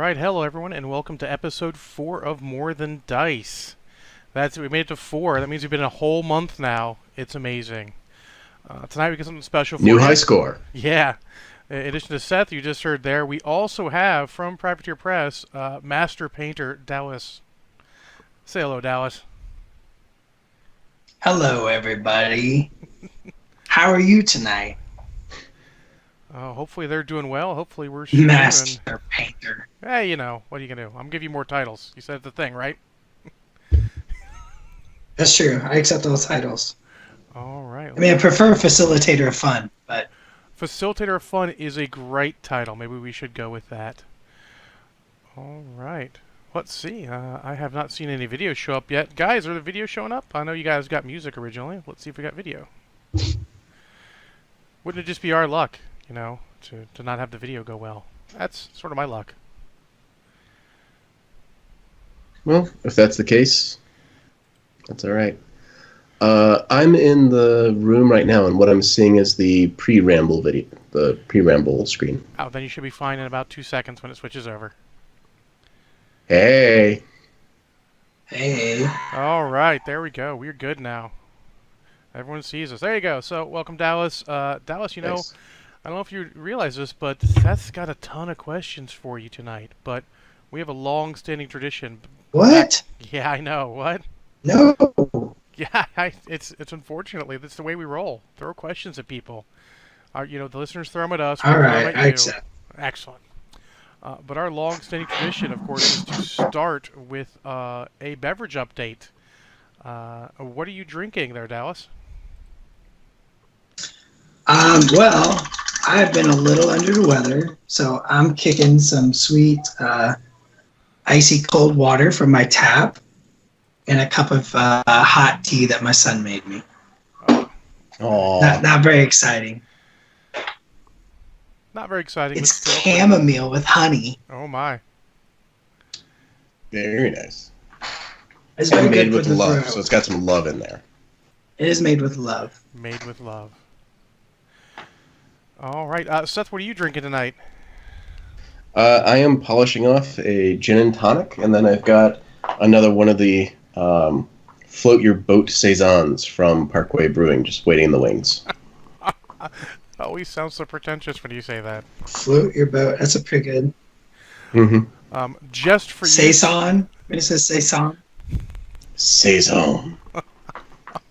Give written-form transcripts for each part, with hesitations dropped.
right, hello everyone, and welcome to episode 4 of More Than Dice. We made it to 4. That means we've been a whole month now. It's amazing. Tonight we got something special for you. New high score. Yeah. In addition to Seth, you just heard there, we also have, from Privateer Press, Master Painter Dallas. Say hello, Dallas. Hello, everybody. How are you tonight? Hopefully they're doing well. Hopefully we're streaming. Master Painter. Hey, what are you going to do? I'm going to give you more titles. You said the thing, right? That's true. I accept all titles. All right. I mean, I prefer Facilitator of Fun, but... Facilitator of Fun is a great title. Maybe we should go with that. All right. Let's see. I have not seen any videos show up yet. Guys, are the videos showing up? I know you guys got music originally. Let's see if we got video. Wouldn't it just be our luck, to not have the video go well? That's sort of my luck. Well, if that's the case, that's all right. I'm in the room right now, and what I'm seeing is the pre-ramble video, the pre-ramble screen. Oh, then you should be fine in about 2 seconds when it switches over. Hey. Hey. All right, there we go. We're good now. Everyone sees us. There you go. So, welcome, Dallas. Dallas, Nice. I don't know if you realize this, but Seth's got a ton of questions for you tonight. But we have a long-standing tradition. What? Yeah, I know. What? No. Yeah, it's unfortunately that's the way we roll. Throw questions at people. The listeners throw them at us. We All throw 'em right, at I you. accept. Excellent. But our long-standing tradition, of course, is to start with a beverage update. What are you drinking there, Dallas? Well, I've been a little under the weather, so I'm kicking some sweet, icy cold water from my tap and a cup of hot tea that my son made me. Oh. Not very exciting. Not very exciting. It's but still. chamomile with honey. Oh my! Very nice. It's And very made good with for the love, throat. so it's got some love in there. It is made with love. Made with love. All right, Seth, what are you drinking tonight? I am polishing off a gin and tonic, and then I've got another one of the float your boat saisons from Parkway Brewing, just waiting in the wings. Always sounds so pretentious when you say that. Float your boat. That's a pretty good. Mm-hmm. Just for you. Saison. When it says saison. Saison.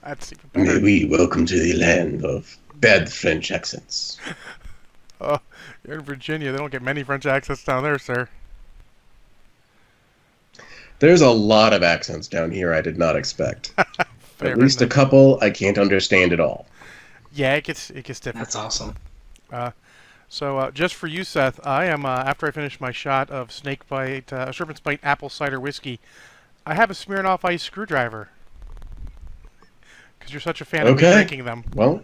That's even better. May we welcome to the land of bad French accents. Oh, you're in Virginia. They don't get many French accents down there, sir. There's a lot of accents down here I did not expect. Fair At least a enough. couple I can't understand at all. Yeah, it gets difficult. That's awesome. So just for you, Seth, I am after I finish my shot of Serpent's Bite apple cider whiskey. I have a Smirnoff Ice screwdriver because you're such a fan of me Okay. drinking them. Well,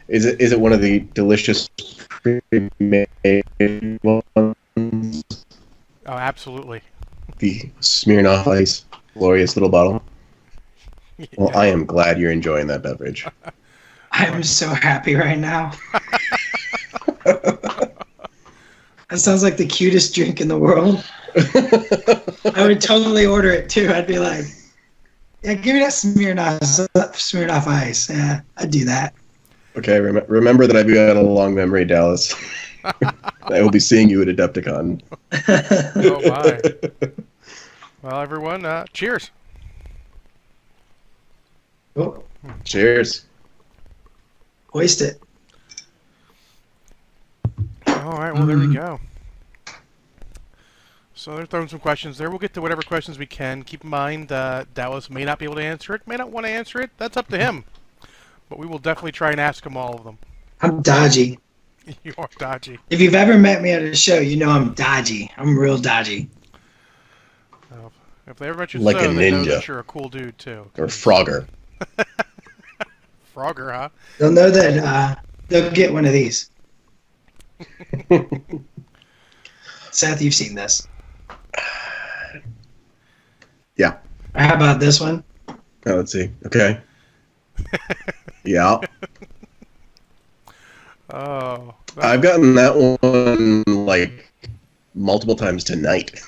Is it one of the delicious pre-made ones? Oh, absolutely. The Smirnoff Ice, glorious little bottle. Well, Yeah. I am glad you're enjoying that beverage. I'm so happy right now. That sounds like the cutest drink in the world. I would totally order it too. I'd be like, yeah, give me that Smirnoff Ice. Yeah, I'd do that. Okay, remember that I've got a long memory, Dallas. I will be seeing you at Adepticon. Oh my. Well, everyone, cheers. Oh, Cheers. hoist it. All right, well, there we go. So they're throwing some questions there. We'll get to whatever questions we can. Keep in mind, Dallas may not be able to answer it, may not want to answer it. That's up to him. But we will definitely try and ask him all of them. I'm dodgy. You are dodgy. If you've ever met me at a show, you know I'm dodgy. I'm real dodgy. If they ever met you Like a so, they know ninja. that you're a cool dude, too. Or Frogger. Frogger, huh? They'll know that they'll get one of these. Seth, you've seen this. Yeah. How about this one? Oh, let's see. Okay. Yeah. Oh. I've gotten that one like multiple times tonight.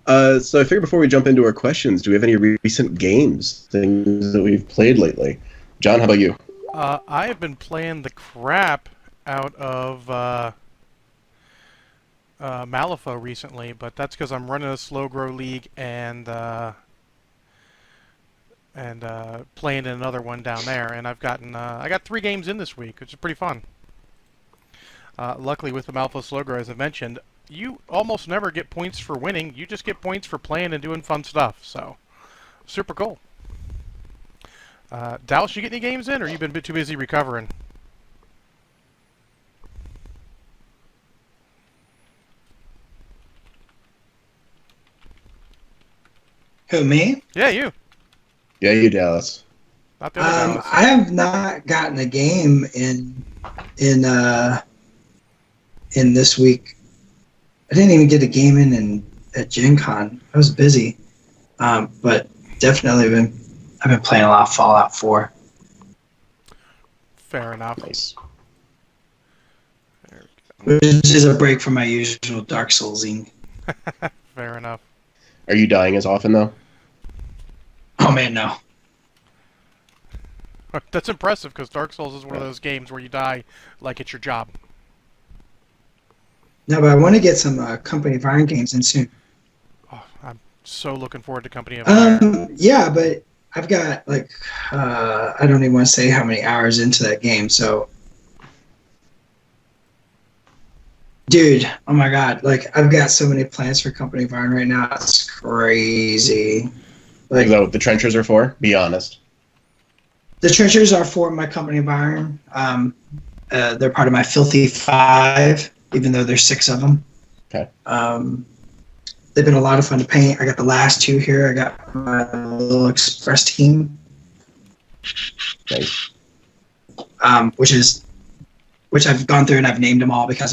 So I figure before we jump into our questions, do we have any recent games, things that we've played lately? John, how about you? I have been playing the crap out of Malifaux recently, but that's because I'm running a slow grow league and playing in another one down there. And I got 3 games in this week, which is pretty fun. Luckily, with the Malifaux slow grow, as I mentioned, you almost never get points for winning. You just get points for playing and doing fun stuff. So, super cool. Dallas, you get any games in, or you been a bit too busy recovering? Who, me? Yeah, you. Yeah, you, Dallas. Not the other Dallas. I have not gotten a game in this week. I didn't even get a game in at Gen Con. I was busy, but definitely I've been playing a lot of Fallout 4. Fair enough. Nice. Which is a break from my usual Dark Soulsing. Fair enough. Are you dying as often, though? Oh man, no. That's impressive, because Dark Souls is one of those games where you die like it's your job. No, but I want to get some Company of Iron games in soon. Oh, I'm so looking forward to Company of Iron. Yeah, but I've got like I don't even want to say how many hours into that game. So, dude, oh my god, like I've got so many plans for Company of Iron right now. It's crazy. Like, Is that what the trenchers are for? Be honest. the trenchers are for my Company of Iron. They're part of my Filthy Five, even though there's 6 of them. Okay. They've been a lot of fun to paint. I got the last 2 here. I got my little express team, Nice. which I've gone through and I've named them all because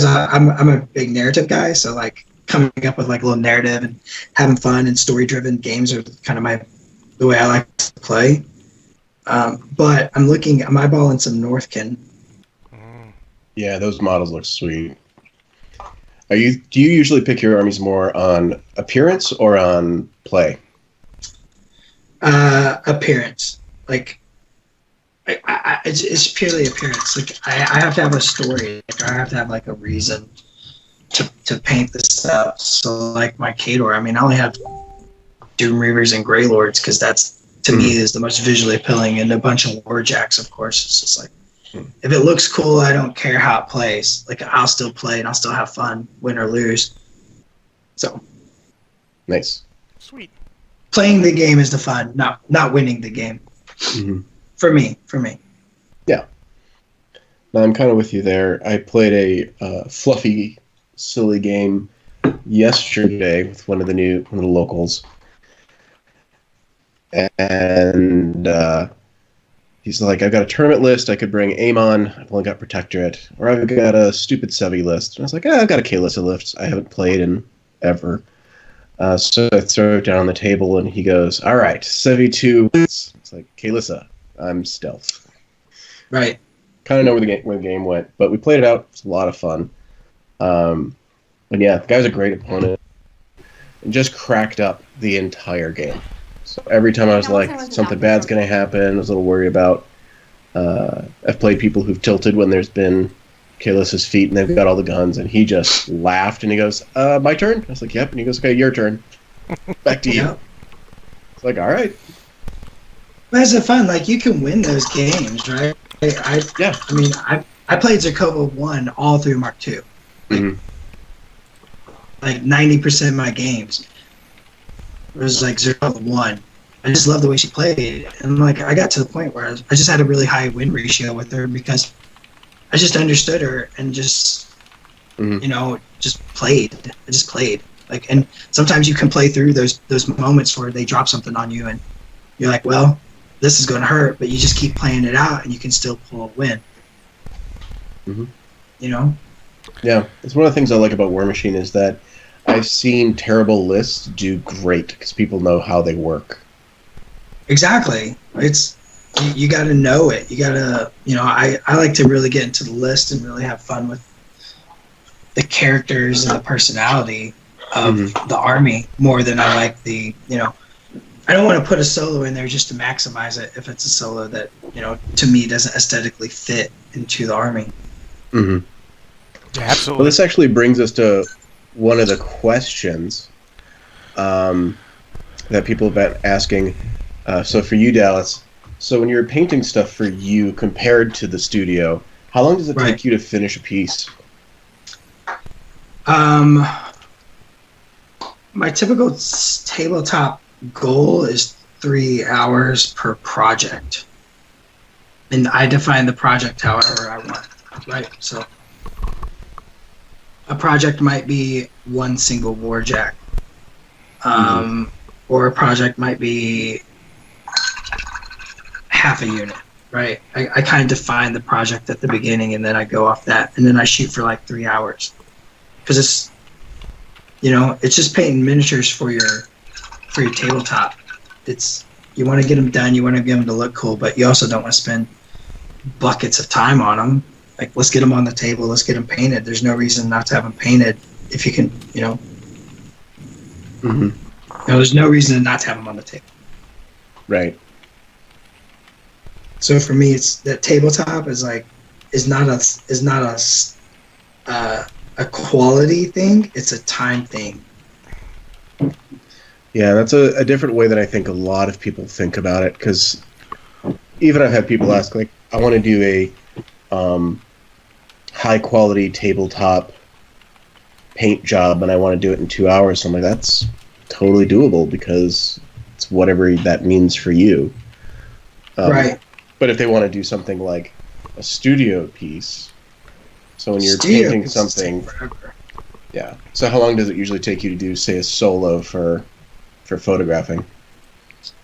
I'm a big narrative guy. So like coming up with like a little narrative and having fun and story driven games are kind of the way I like to play. But I'm eyeballing some Northkin. Yeah, those models look sweet. Do you usually pick your armies more on appearance or on play? Appearance. Like, it's purely appearance. Like, I have to have a story. Like, I have to have like a reason to paint this up. So like my Khador, I mean, I only have Doom Reavers and Grey Lords because that's to me is the most visually appealing, and a bunch of Warjacks, of course. It's just like, if it looks cool, I don't care how it plays. Like, I'll still play and I'll still have fun, win or lose. So, Nice. Sweet. playing the game is the fun, not winning the game. Mm-hmm. For me. Yeah. No, I'm kind of with you there. I played a fluffy, silly game yesterday with one of the locals, and he's like, "I've got a tournament list. I could bring Amon. I've only got Protectorate, or I've got a stupid Sevi list." And I was like, "I've got a Kalissa list. I haven't played in ever." So I throw it down on the table, and he goes, "All right, Sevi 2. It's like, Kalissa, I'm stealth." Right. Kind of know where the game went, but we played it out. It's a lot of fun. And yeah, the guy's a great opponent. And just cracked up the entire game. So every time I was like, something bad's going to happen, I was a little worried about. I've played people who've tilted when there's been Kalissa's feet and they've got all the guns, and he just laughed and he goes, "My turn?" I was like, "Yep." And he goes, "Okay, your turn. Back to you." Yep. It's like, all right. That's the fun. Like, you can win those games, right? Yeah. I mean, I played Zarkova 1 all through Mark 2. Mm-hmm. Like 90% of my games was like Zarkova 1. I just love the way she played. And like, I got to the point where I just had a really high win ratio with her because I just understood her and just, just played. I just played. Like, and sometimes you can play through those moments where they drop something on you and you're like, well, this is going to hurt, but you just keep playing it out and you can still pull a win. Mm-hmm. You know? Yeah, it's one of the things I like about War Machine is that I've seen terrible lists do great because people know how they work. Exactly. It's you got to know it. You got to, I like to really get into the list and really have fun with the characters and the personality of the army more than I like I don't want to put a solo in there just to maximize it if it's a solo that, to me doesn't aesthetically fit into the army. Mm-hmm. Yeah, absolutely. Well, this actually brings us to one of the questions that people have been asking. So for you, Dallas, so when you're painting stuff for you compared to the studio, how long does it take you to finish a piece? My typical tabletop goal is 3 hours per project. And I define the project however I want, right? So a project might be one single warjack. Or a project might be half a unit, right? I kind of define the project at the beginning and then I go off that and then I shoot for like 3 hours. Because it's, it's just painting miniatures for your tabletop. You want to get them done, you want to get them to look cool, but you also don't want to spend buckets of time on them. Like, let's get them on the table, let's get them painted. There's no reason not to have them painted if you can, there's no reason not to have them on the table. Right. So for me, it's that tabletop is not a quality thing. It's a time thing. Yeah, that's a different way that I think a lot of people think about it. Because even I've had people ask, like, I want to do a high quality tabletop paint job, and I want to do it in 2 hours. So I'm like, that's totally doable because it's whatever that means for you. Right. But if they want to do something like a studio piece, so when you're Studio painting something, yeah. So how long does it usually take you to do, say, a solo for photographing?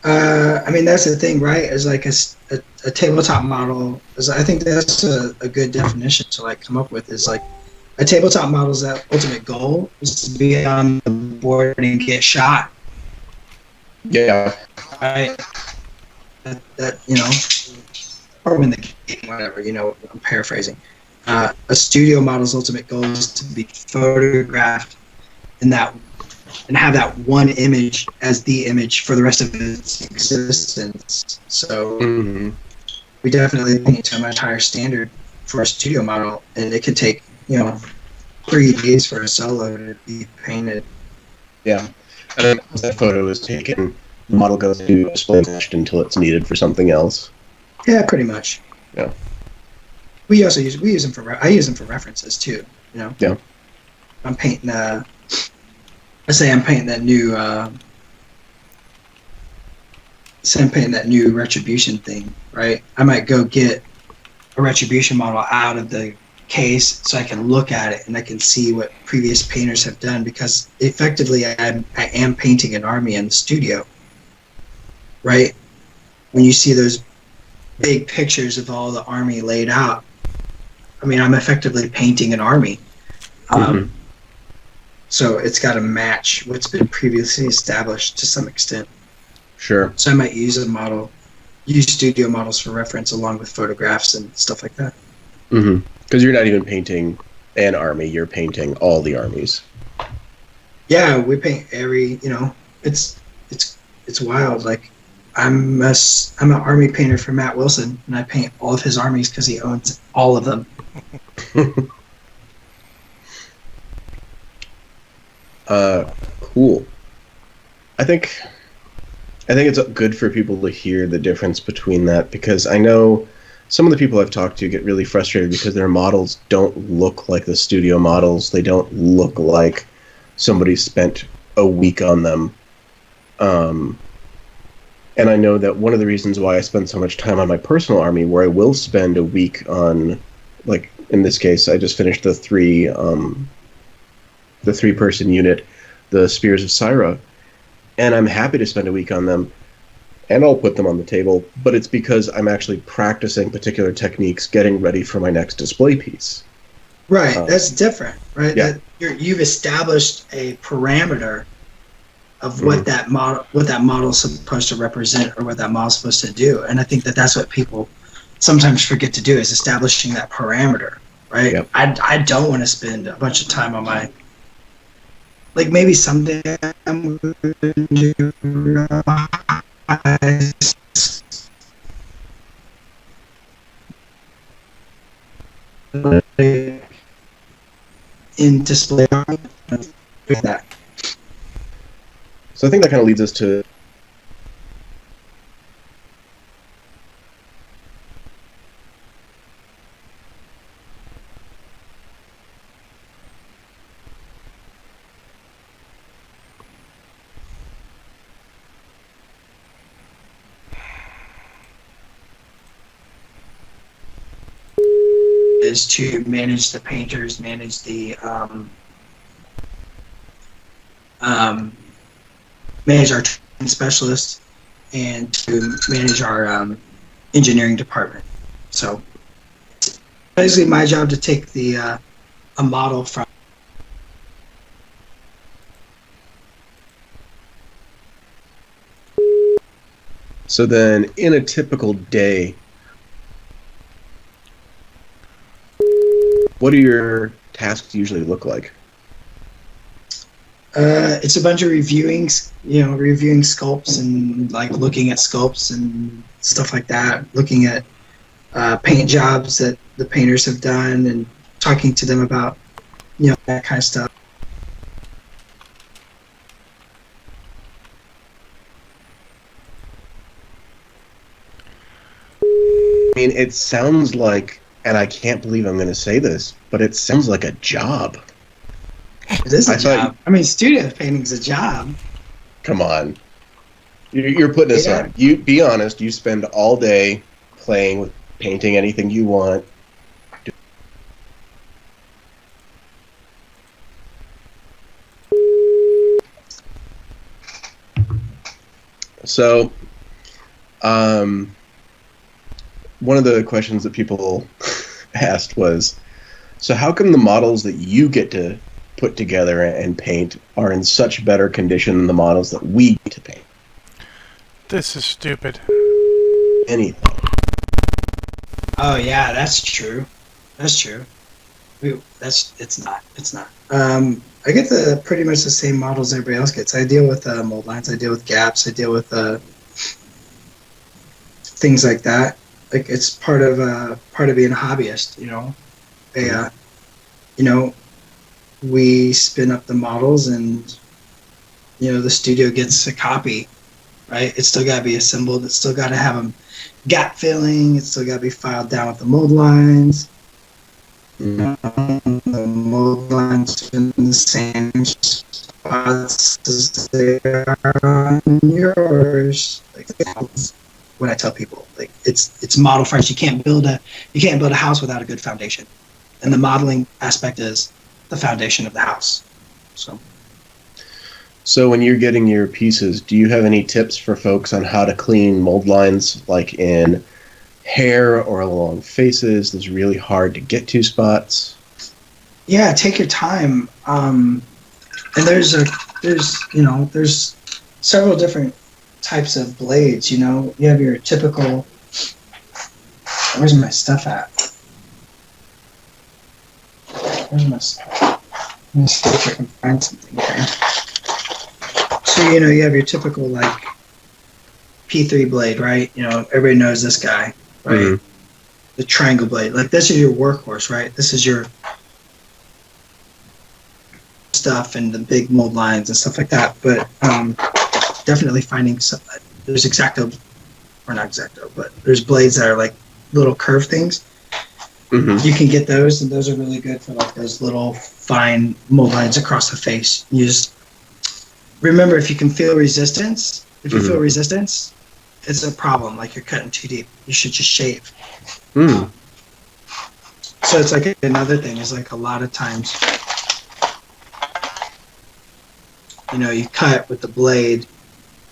I mean, that's the thing, right? Is like a tabletop model. I think that's a good definition to like come up with. Is like a tabletop model's that ultimate goal is to be on the board and get shot. Yeah. Right. That or win the game, whatever. I'm paraphrasing. A studio model's ultimate goal is to be photographed and have that one image as the image for the rest of its existence. So we definitely paint to a much higher standard for a studio model, and it could take 3 days for a solo to be painted. Yeah, and then once that photo is taken, the model goes to display until it's needed for something else. Yeah, pretty much. Yeah. We use them for I use them for references too. Yeah. I'm painting. Let's say I'm painting that new. Say I'm painting that new Retribution thing, right? I might go get a Retribution model out of the case so I can look at it and I can see what previous painters have done, because effectively I am painting an army in the studio, right? When you see those big pictures of all the army laid out, I mean, I'm effectively painting an army. So it's got to match what's been previously established to some extent. Sure. So I might use studio models for reference along with photographs and stuff like that. Because you're not even painting an army, you're painting all the armies. Yeah, we paint every, it's wild. Like, I'm an army painter for Matt Wilson, and I paint all of his armies because he owns all of them. Cool. I think it's good for people to hear the difference between that, because I know some of the people I've talked to get really frustrated because their models don't look like the studio models. They don't look like somebody spent a week on them. And I know that one of the reasons why I spend so much time on my personal army, where I will spend a week on, like in this case, I just finished the three-person unit, the Spears of Syra, and I'm happy to spend a week on them, and I'll put them on the table, but it's because I'm actually practicing particular techniques, getting ready for my next display piece. Right, that's different, right? Yeah. You've established a parameter of what that model is supposed to represent or what that model is supposed to do. And I think that that's what people sometimes forget to do, is establishing that parameter, right? Yep. I don't want to spend a bunch of time on my, like, maybe someday I'm going to realize in display that. So I think that kind of leads us to is to manage the painters, manage the manage our training specialists, and to manage our engineering department. So it's basically my job to take the a model from. So then, in a typical day, what do your tasks usually look like? It's a bunch of reviewing sculpts and like looking at sculpts and stuff like that. Looking at paint jobs that the painters have done and talking to them about, that kind of stuff. I mean, it sounds like, and I can't believe I'm going to say this, but it sounds like a job. It is a job. I mean, studio painting's a job. Come on. You're putting this on. You be honest, you spend all day playing with painting anything you want. So, one of the questions that people asked was, so how come the models that you get to put together and paint are in such better condition than the models that we get to paint? This is stupid. Anything. Oh yeah, that's true. That's true. It's not. I get pretty much the same models everybody else gets. I deal with mold lines. I deal with gaps. I deal with things like that. Like, it's part of being a hobbyist. We spin up the models, and the studio gets a copy, right? It's still got to be assembled. It's still got to have a gap filling. It's still got to be filed down with the mold lines. The mold lines in the same spots as they are on yours. Like, when I tell people, like, it's model first. You can't build a house without a good foundation, and the modeling aspect is the foundation of the house. So when you're getting your pieces, do you have any tips for folks on how to clean mold lines, like in hair or along faces, those really hard to get to spots? Yeah, take your time. And there's several different types of blades. You have your typical. Where's my stuff at? Where's my stuff? Let me see if I can find something here. So you have your typical, like, P3 blade, right? Everybody knows this guy, right? Mm-hmm. The triangle blade. Like, this is your workhorse, right? This is your stuff and the big mold lines and stuff like that. But definitely finding there's X-Acto, or not X-Acto, but there's blades that are like little curved things. Mm-hmm. You can get those, and those are really good for like those little fine mold lines across the face. You just remember, if you can feel resistance, feel resistance, it's a problem. Like, you're cutting too deep. You should just shave. Mm. So it's like another thing is, like, a lot of times, you cut with the blade,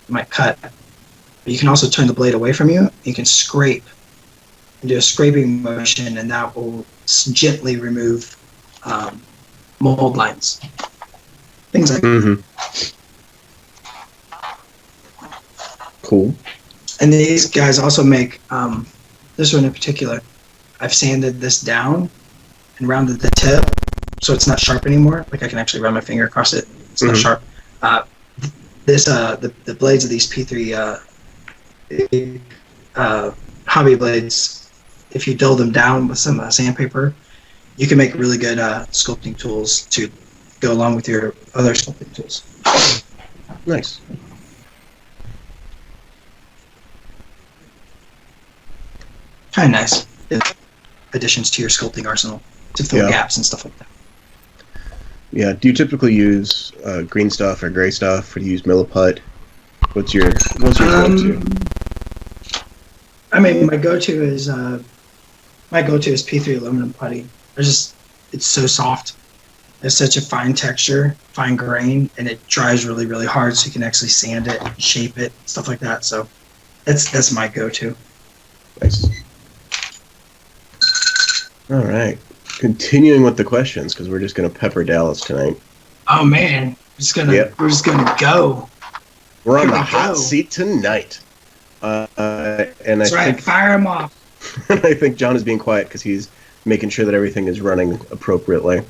you might cut, but you can also turn the blade away from you. You can scrape and do a scraping motion, and that will gently remove mold lines. Things like that. Cool. And these guys also make this one in particular. I've sanded this down and rounded the tip so it's not sharp anymore. Like I can actually run my finger across it. It's not sharp. The blades of these P3 hobby blades, if you dull them down with some sandpaper, you can make really good sculpting tools to go along with your other sculpting tools. Nice. Kind of nice. Additions to your sculpting arsenal to fill gaps and stuff like that. Yeah. Do you typically use green stuff or gray stuff, or do you use milliput? What's your go-to? I mean, my go-to is P3 aluminum putty. It's so soft. It's such a fine texture, fine grain, and it dries really, really hard. So you can actually sand it, shape it, stuff like that. So that's my go-to. Nice. All right. Continuing with the questions, because we're just going to pepper Dallas tonight. Oh man, we're just gonna go. We're on the hot seat tonight. And That's right. Fire him off. I think John is being quiet because he's making sure that everything is running appropriately.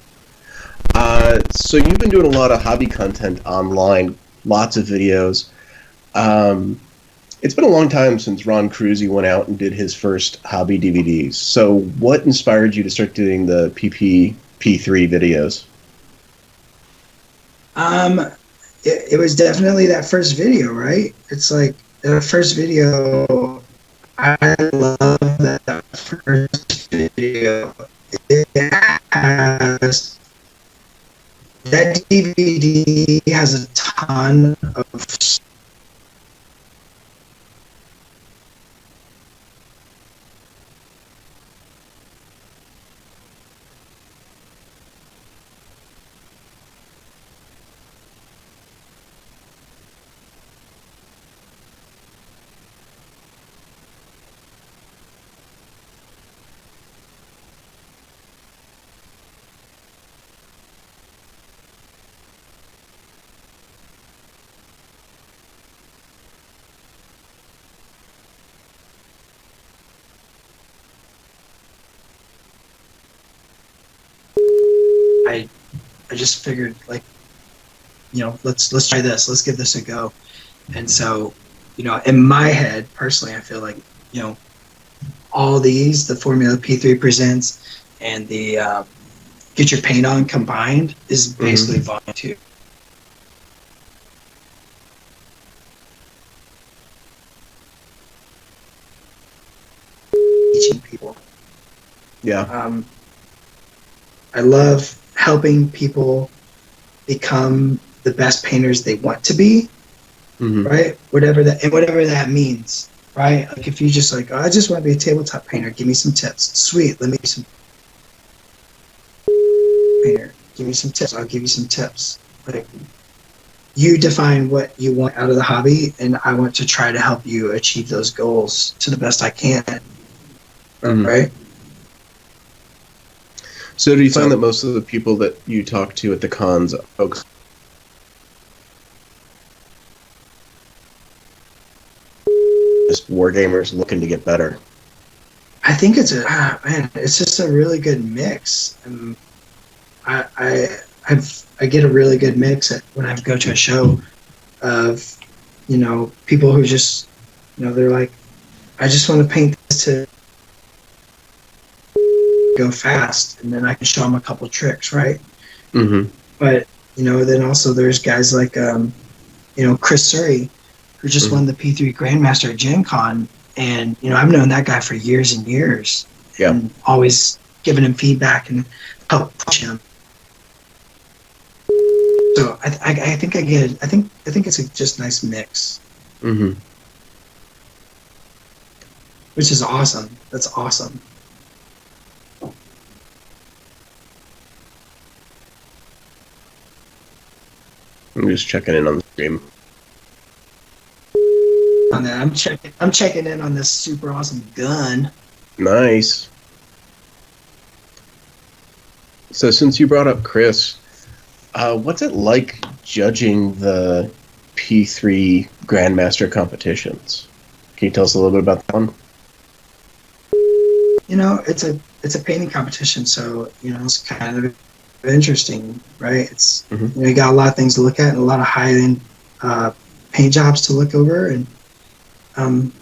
So you've been doing a lot of hobby content online, lots of videos. It's been a long time since Ron Cruzy went out and did his first hobby DVDs. So what inspired you to start doing the P3 videos? It was definitely that first video, right? It's like the first video. I love that first video. It has, that DVD has a ton of I just figured, like, let's try this. Let's give this a go. And so, in my head, personally, I feel like, all these, the Formula P3 Presents and the Get Your Paint On combined is basically volume 2. Teaching people. Yeah. I love helping people become the best painters they want to be, right? Whatever that means, right? Like if you just like, I just want to be a tabletop painter, give me some tips. Sweet, let me some painter. Give me some tips. I'll give you some tips. Like you define what you want out of the hobby, and I want to try to help you achieve those goals to the best I can, right? So do you find that most of the people that you talk to at the cons are folks just wargamers looking to get better? I think it's just a really good mix. I get a really good mix when I go to a show of, people who just, they're like, I just want to paint this to go fast, and then I can show them a couple tricks, right? But then also there's guys like Chris Surrey, who just won the P3 Grandmaster at Gen Con, and I've known that guy for years and years, and always giving him feedback and help push him. So I think it's a just nice mix, which is awesome. That's awesome. I'm just checking in on the stream. On that, I'm checking in on this super awesome gun. Nice. So since you brought up Chris, what's it like judging the P3 Grandmaster competitions. Can you tell us a little bit about that one? It's a painting competition, so it's kind of interesting, right? It's Mm-hmm. you got a lot of things to look at and a lot of high end paint jobs to look over, and um,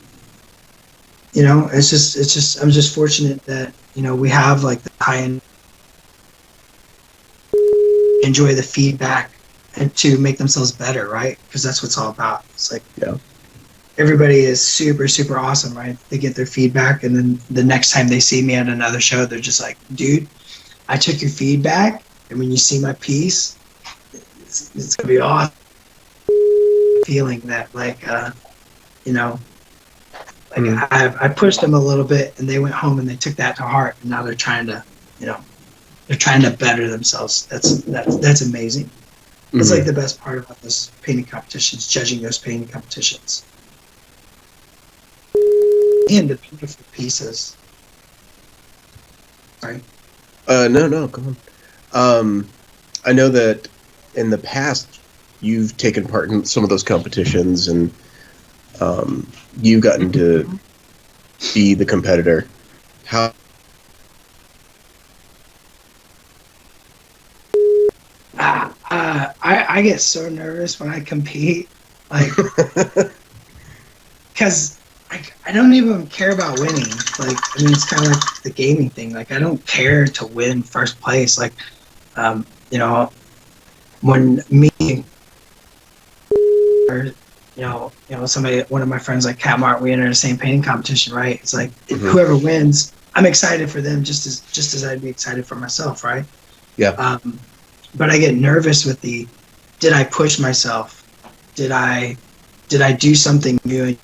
it's just I'm just fortunate that we have like the high end enjoy the feedback and to make themselves better, right? Because that's what it's all about. It's like Yeah. everybody is super super awesome, right? They get their feedback, and then the next time they see me at another show, they're just like, dude, I took your feedback, and when you see my piece, it's gonna be awesome. Feeling that you know like Mm. I pushed them a little bit, and they went home and they took that to heart, and now you know they're trying to better themselves. That's amazing. That's like Mm-hmm. the best part about this painting competitions, judging those painting competitions, and the beautiful pieces. Sorry. No, no, go on. Um, I know that in the past you've taken part in some of those competitions, and you've gotten to be the competitor. How? I get so nervous when I compete, like, because I don't even care about winning. Like, I mean, it's kind of like the gaming thing. Like, I don't care to win first place. Like, um, you know, when me or somebody, one of my friends like Cat Mart, we enter the same painting competition, right? It's like Mhm. whoever wins, I'm excited for them just as I'd be excited for myself, right? Yeah. Um, but I get nervous with did I push myself? Did I do something new?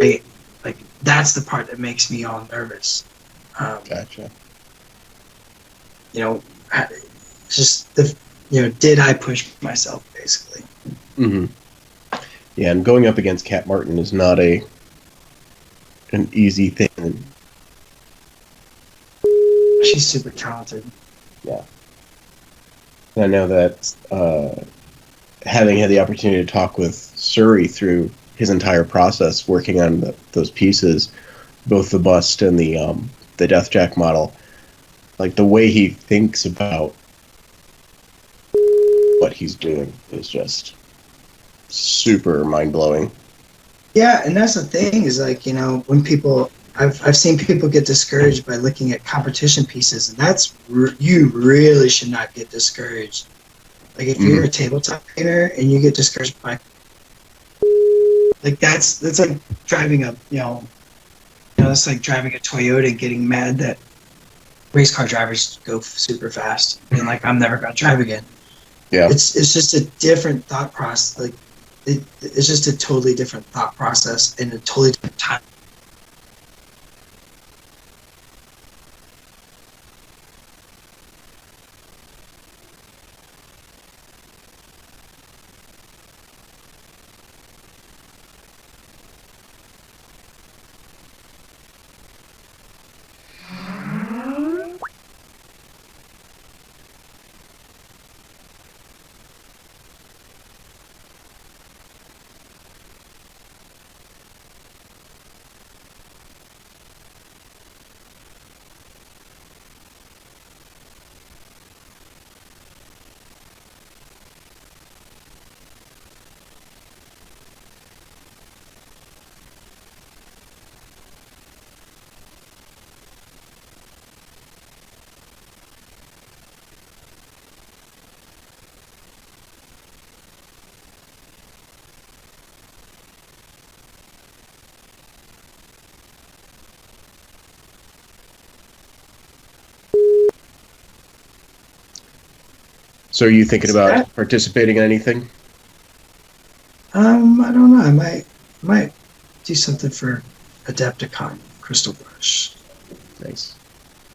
Like that's the part that makes me all nervous. Um, Gotcha. you know, just did I push myself basically? Hmm. Yeah, and going up against Cat Martin is not an easy thing. She's super talented. Yeah. And I know that having had the opportunity to talk with Surrey through his entire process working on those pieces, both the bust and the Death Jack model, like the way he thinks about what he's doing is just super mind blowing. Yeah, and that's the thing is like when people I've seen people get discouraged by looking at competition pieces, and you really should not get discouraged. Like if you're Mm-hmm. a tabletop painter and you get discouraged by like that's like driving a it's like driving a Toyota and getting mad that race car drivers go super fast and like I'm never gonna drive again. Yeah. It's just a different thought process. Like it's just a totally different thought process and a totally different time. So are you thinking See about that? participating in anything? I don't know. I might do something for Adepticon Crystal Brush. Nice.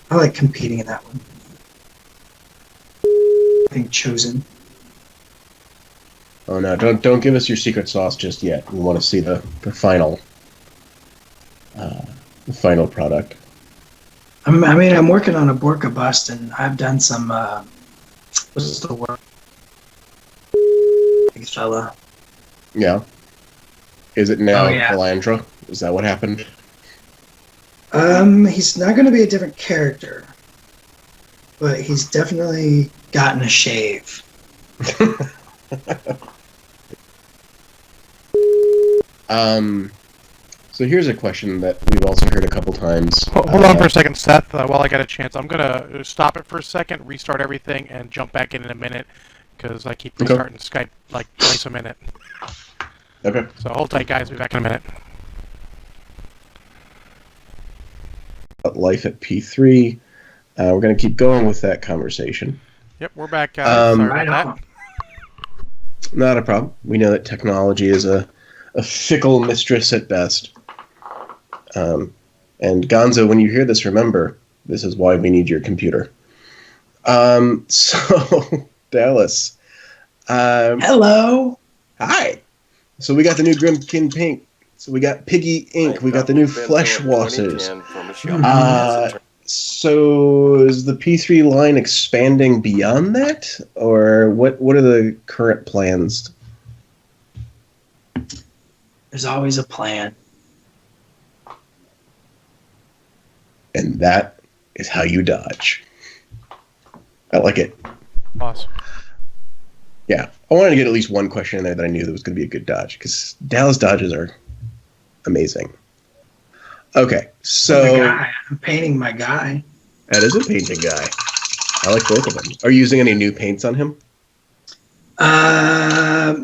I like competing in that one. Being chosen. Oh no, don't give us your secret sauce just yet. We want to see uh, the final product. I mean, I'm working on a Borka bust, and I've done some. What's the word? fella. Yeah. Is it now Oh, yeah. Valandra? Is that what happened? He's not going to be a different character, but he's definitely gotten a shave. So here's a question that we've also heard a couple times. Hold on for a second, Seth. While I got a chance, I'm gonna stop it for a second, restart everything, and jump back in a minute because I keep restarting Skype like twice a minute. Okay. So hold tight, guys. Be back in a minute. Life at P3. We're going to keep going with that conversation. Yep, we're back, guys. Sorry Right about on. that. Not a problem. We know that technology is a fickle mistress at best. And Gonzo, when you hear this, remember, this is why we need your computer. So, Dallas. Hello. Hi. So we got the new Grimkin Pink. So we got Piggy Ink. We got the new Flesh Washers. So is the P3 line expanding beyond that? Or what are the current plans? There's always a plan. And that is how you dodge. I like it. Awesome. Yeah. I wanted to get at least one question in there that I knew that was going to be a good dodge, because Dallas dodges are amazing. Okay, so... I'm painting my guy. That is a painting guy. I like both of them. Are you using any new paints on him?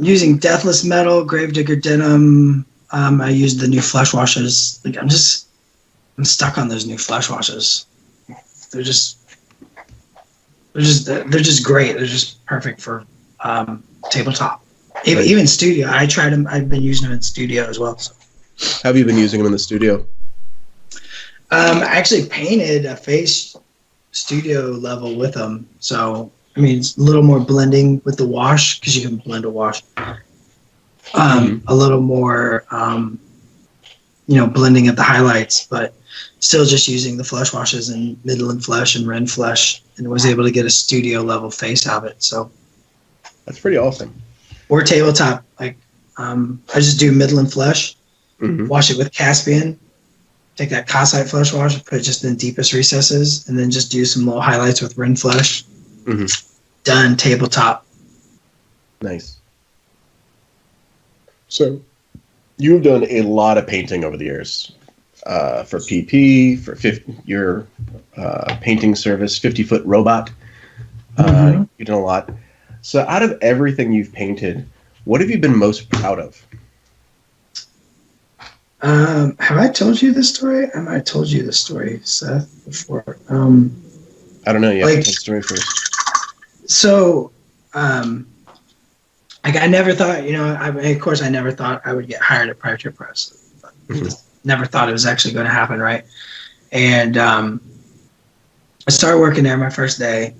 Using Deathless Metal, Gravedigger Denim. I used the new Flesh Washes. Like I'm stuck on those new Flesh Washes. They're just great. They're just perfect for tabletop. Even studio. I tried them. I've been using them in studio as well. So. How have you been using them in the studio? I actually painted a face studio level with them. So, I mean, it's a little more blending with the wash because you can blend a wash. A little more, blending of the highlights, but still just using the flesh washes and Midland Flesh and Ren Flesh, and was able to get a studio level face out of it. So that's pretty awesome. Or tabletop, like I just do Midland Flesh, wash it with Caspian, take that Cossite Flesh wash, put it just in the deepest recesses, and then just do some little highlights with Ren Flesh. Done, tabletop. Nice. So, you've done a lot of painting over the years. For PP, for your painting service, 50-foot robot. You've done a lot. So, out of everything you've painted, what have you been most proud of? Have I told you this story? I might have told you this story, Seth, before. I don't know. You have to tell the story first. So, I never thought, of course, I never thought I would get hired at Private Press. Never thought it was actually going to happen, right? And I started working there my first day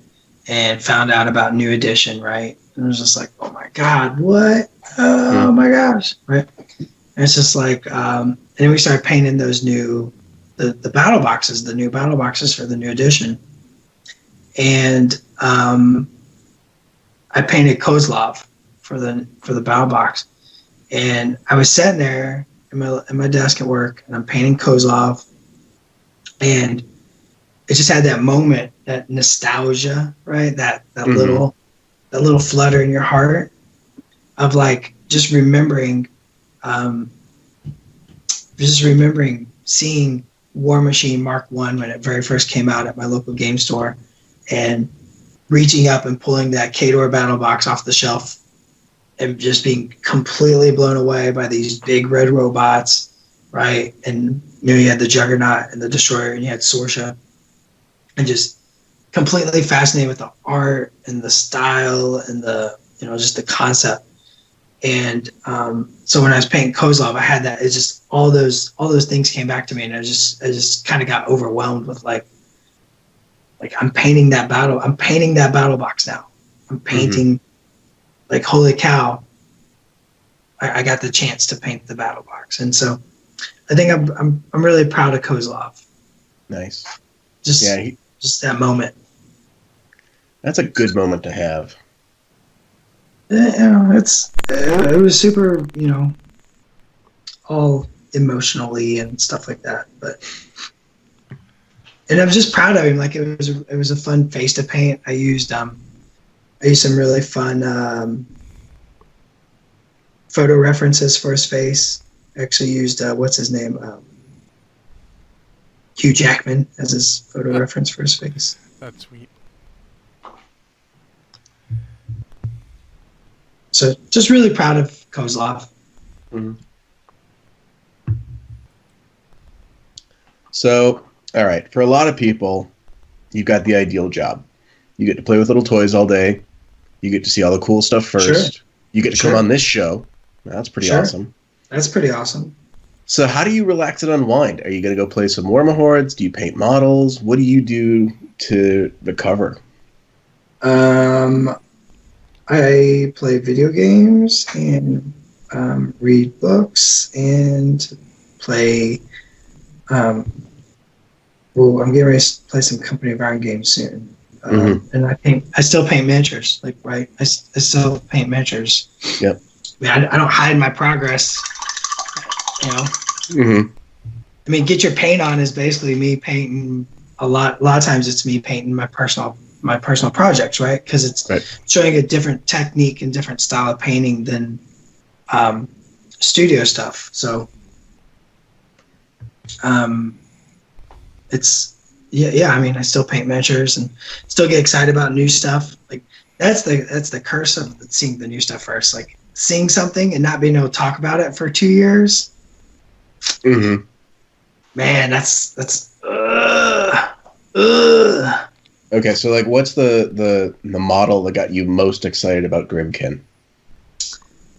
and found out about New Edition, right? And it was just like, oh my God, what? Oh my gosh, right? And it's just like, and then we started painting those the battle boxes, the new battle boxes for the New Edition. And I painted Kozlov for the battle box. And I was sitting there in my desk at work, and I'm painting Kozlov, and it just had that moment, that nostalgia, right? That little flutter in your heart of like just remembering seeing War Machine Mark I when it very first came out at my local game store, and reaching up and pulling that Khador battle box off the shelf and just being completely blown away by these big red robots, right? And you had the Juggernaut and the Destroyer, and you had Sorsha, and just completely fascinated with the art and the style and the just the concept. And so when I was painting Kozlov, I had that. It's just all those things came back to me, and I just kind of got overwhelmed with like I'm painting that battle box now. I'm painting like, holy cow, I got the chance to paint the battle box. And so I think I'm really proud of Kozlov. Nice. Just that moment. That's a good moment to have. it was super, all emotionally and stuff like that. And I'm just proud of him. Like it was a fun face to paint. I used some really fun photo references for his face. I actually used what's his name, Hugh Jackman as his photo reference for his face. That's sweet. So just really proud of Kozlov. Mm-hmm. So, all right, for a lot of people, you've got the ideal job. You get to play with little toys all day. You get to see all the cool stuff first. Sure. You get to come on this show. That's pretty awesome. That's pretty awesome. So how do you relax and unwind? Are you going to go play some Warmahordes? Do you paint models? What do you do to recover? I play video games and read books and play. I'm getting ready to play some Company of Iron games soon. And I still paint miniatures. Like, right? I still paint miniatures. Yep. I don't hide my progress. I mean, get your paint on is basically me painting a lot of times it's me painting my personal projects, right? Because it's showing a different technique and different style of painting than studio stuff. So it's I mean, I still paint miniatures and still get excited about new stuff. Like that's the curse of seeing the new stuff first. Like seeing something and not being able to talk about it for 2 years. Man, that's Okay, so like, what's the model that got you most excited about Grimkin?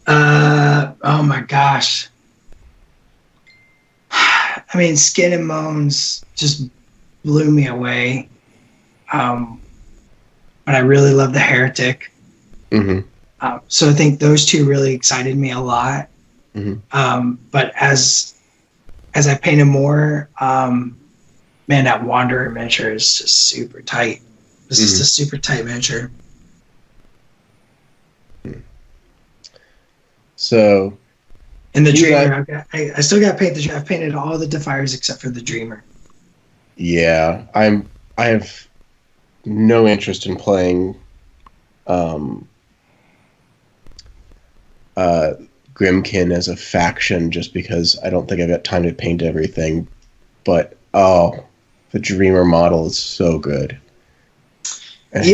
Oh my gosh. I mean, Skin and Bones just blew me away. But I really love the Heretic. So I think those two really excited me a lot. But as I painted more, man, that Wanderer miniature is just super tight. It's just a super tight miniature. So, and the Dreamer, I still got to paint the Dreamer. I've painted all the Defiers except for the Dreamer. Yeah, I have no interest in playing Grimkin as a faction just because I don't think I've got time to paint everything. But the Dreamer model is so good. And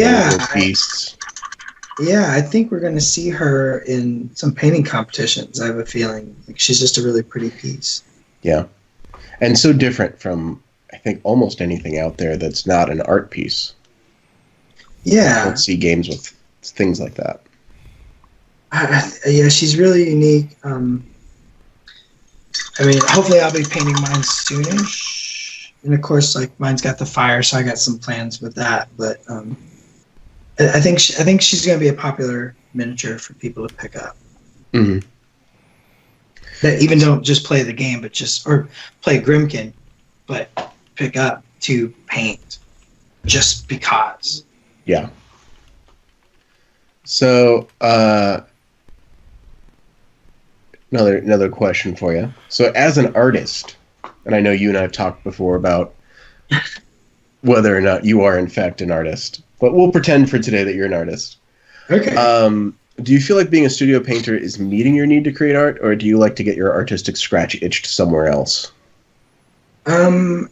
beasts. Yeah, I think we're going to see her in some painting competitions. I have a feeling like she's just a really pretty piece. Yeah, and so different from I think almost anything out there that's not an art piece. Yeah, I don't see games with things like that. Yeah, she's really unique. I mean, hopefully I'll be painting mine soonish. And of course, like mine's got the fire, so I got some plans with that. But I think she's going to be a popular miniature for people to pick up. That even don't just play the game, but or play Grimkin, but pick up to paint just because. Yeah. So another question for you. So as an artist, and I know you and I have talked before about whether or not you are in fact an artist, but we'll pretend for today that you're an artist. Okay. Do you feel like being a studio painter is meeting your need to create art, or do you like to get your artistic scratch itched somewhere else? I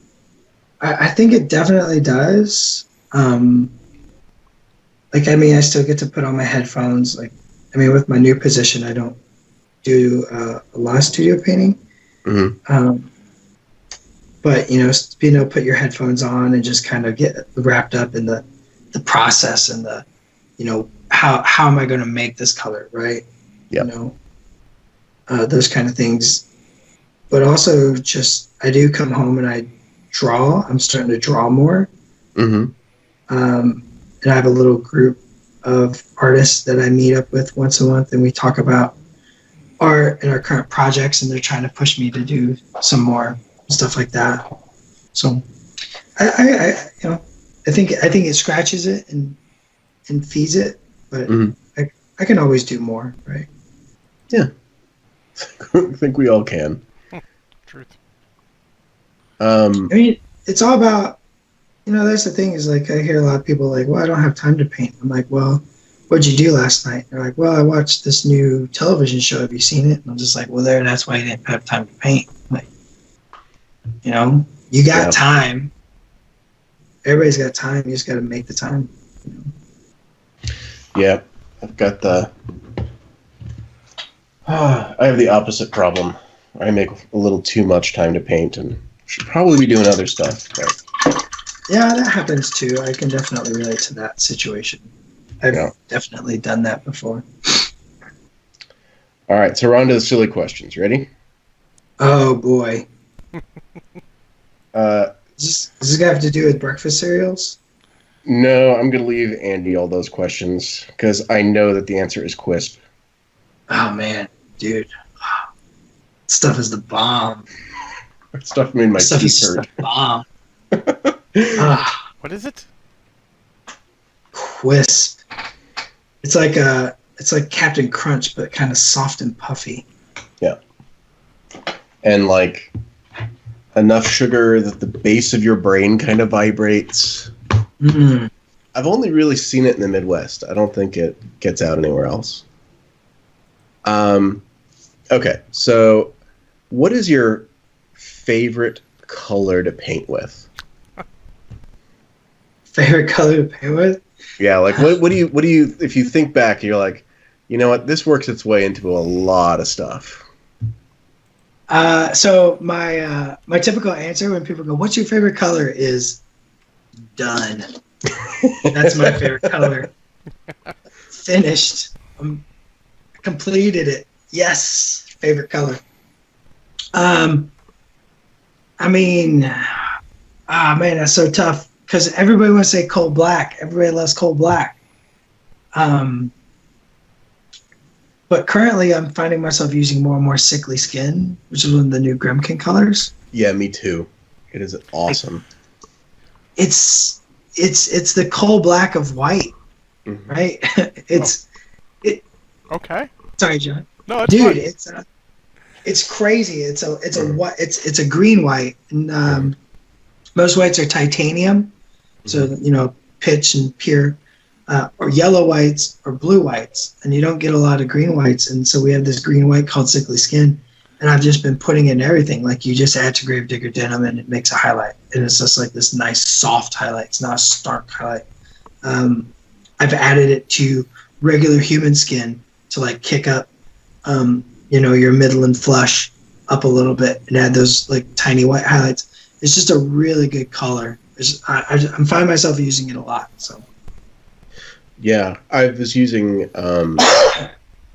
think it definitely does. Like, I mean, I still get to put on my headphones. Like, I mean, with my new position, I don't do a lot of studio painting. But, being able to put your headphones on and just kind of get wrapped up in the process and the, how am I going to make this color, right? Yep. Those kind of things. But also just, I do come home and I draw. I'm starting to draw more. And I have a little group of artists that I meet up with once a month, and we talk about art and our current projects, and they're trying to push me to do some more stuff like that. So I think it scratches it and feeds it, but I can always do more, right? I think we all can. Truth. I mean, it's all about, that's the thing is like, I hear a lot of people like, well, I don't have time to paint. I'm like, well, what'd you do last night? They're like, well, I watched this new television show. Have you seen it? And I'm just like, well, that's why you didn't have time to paint. Like, you got time. Everybody's got time. You just got to make the time. Yeah, I've got I have the opposite problem. I make a little too much time to paint and should probably be doing other stuff. But Yeah, that happens too. I can definitely relate to that situation. I've definitely done that before. All right, so we're on to the silly questions. Ready? Oh, boy. Uh, Does this have to do with breakfast cereals? no, I'm going to leave Andy all those questions because I know that the answer is Quisp. Oh, man. Dude. Stuff is the bomb. That stuff made my Stuff teeth is just hurt. the bomb. What is it? Quisp. It's like Captain Crunch, but kind of soft and puffy. Yeah. And like enough sugar that the base of your brain kind of vibrates. Mm. I've only really seen it in the Midwest. I don't think it gets out anywhere else. Okay, so what is your favorite color to paint with? Favorite color to paint with? Yeah, like what do you if you think back, you're like, you know what, this works its way into a lot of stuff. So my typical answer when people go, "What's your favorite color?" is done. That's my favorite color. Finished. Completed it. Yes, favorite color. I mean, man, that's so tough because everybody wants to say coal black. Everybody loves coal black. But currently, I'm finding myself using more and more sickly skin, which is one of the new Grimkin colors. Yeah, me too. It is awesome. It's the coal black of white, right? Okay. Sorry, John. No, it's Dude, fine. it's crazy. It's a green white, and most whites are titanium, so pitch and pure, or yellow whites or blue whites, and you don't get a lot of green whites. And so we have this green white called sickly skin, and I've just been putting in everything. Like you just add to Gravedigger denim, and it makes a highlight, and it's just like this nice soft highlight. It's not a stark highlight. I've added it to regular human skin to like kick up, your middle and flush up a little bit and add those like tiny white highlights. It's just a really good color. I'm finding myself using it a lot. So. Yeah, I was using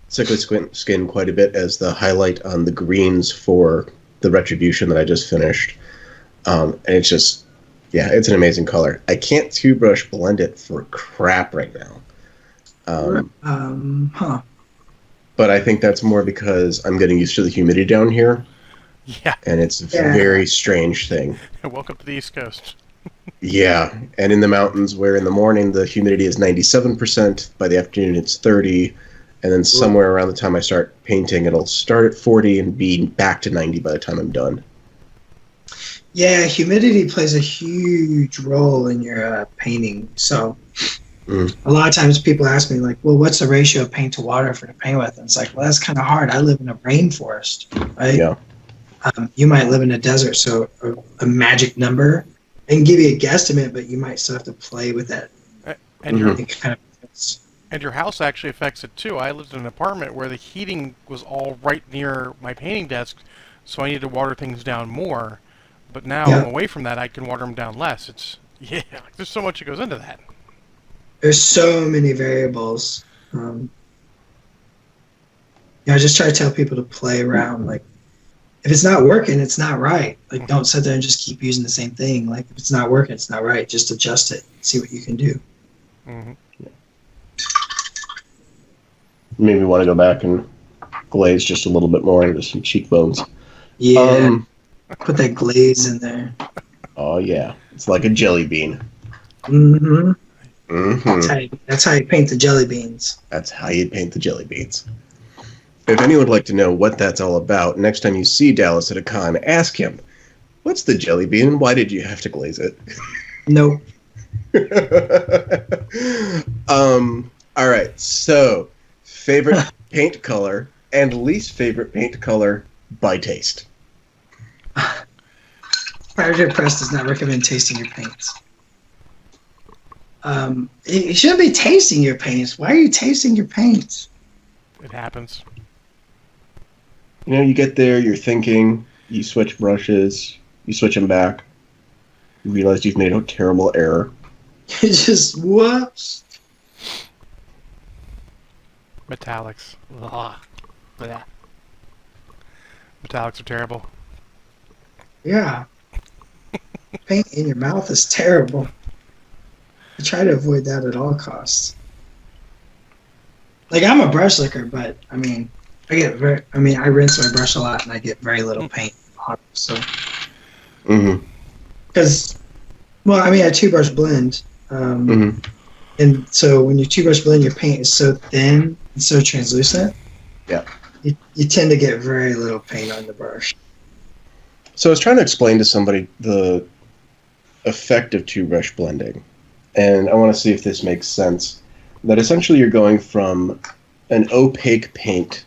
sickly skin quite a bit as the highlight on the greens for the Retribution that I just finished. And it's just, it's an amazing color. I can't two brush blend it for crap right now. But I think that's more because I'm getting used to the humidity down here. Yeah. And it's a very strange thing. Welcome to the East Coast. Yeah, and in the mountains where in the morning the humidity is 97%, by the afternoon it's 30, and then somewhere around the time I start painting it'll start at 40 and be back to 90 by the time I'm done. Yeah, humidity plays a huge role in your painting. So a lot of times people ask me like, well, what's the ratio of paint to water for to paint with? And it's like, well, that's kind of hard. I live in a rainforest, right? Yeah. You might live in a desert, so a magic number. I can give you a guesstimate, but you might still have to play with that. And and your house actually affects it too. I lived in an apartment where the heating was all right near my painting desk, so I needed to water things down more. But now I'm away from that, I can water them down less. There's so much that goes into that. There's so many variables. I just try to tell people to play around. Like, if it's not working, it's not right. Like, don't sit there and just keep using the same thing. Like, if it's not working, it's not right. Just adjust it. See what you can do. Mm-hmm. Maybe want to go back and glaze just a little bit more into some cheekbones. Yeah. Put that glaze in there. Oh, yeah. It's like a jelly bean. Mm-hmm. That's how you paint the jelly beans. That's how you paint the jelly beans. If anyone would like to know what that's all about, next time you see Dallas at a con, ask him, what's the jelly bean and why did you have to glaze it? Nope. All right, so favorite paint color and least favorite paint color by taste. Predator Press does not recommend tasting your paints. You shouldn't be tasting your paints. Why are you tasting your paints? It happens. You know, you get there, you're thinking, you switch brushes, you switch them back, you realize you've made a terrible error. You just whoops. Metallics. Ugh. Blah. Metallics are terrible. Yeah. Paint in your mouth is terrible. I try to avoid that at all costs. Like, I'm a brush licker, but I mean, I rinse my brush a lot and I get very little paint on it. So, because, well, I mean, I two brush blend, and so when you two brush blend, your paint is so thin and so translucent. Yeah, you tend to get very little paint on the brush. So I was trying to explain to somebody the effect of two brush blending, and I want to see if this makes sense. That essentially you're going from an opaque paint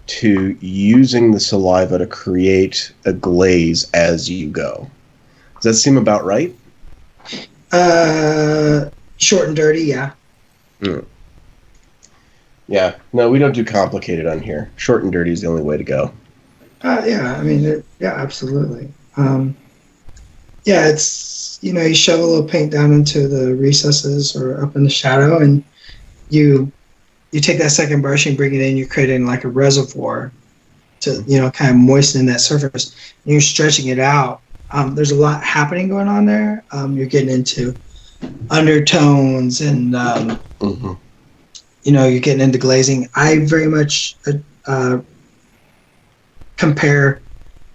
to using the saliva to create a glaze as you go. Does that seem about right? Short and dirty, yeah. Yeah. No, we don't do complicated on here. Short and dirty is the only way to go. Yeah, I mean, yeah, absolutely. Yeah, it's, you shove a little paint down into the recesses or up in the shadow, and you take that second brush and bring it in, you're creating like a reservoir to, kind of moisten that surface. And you're stretching it out. There's a lot happening going on there. You're getting into undertones and, you're getting into glazing. I very much compare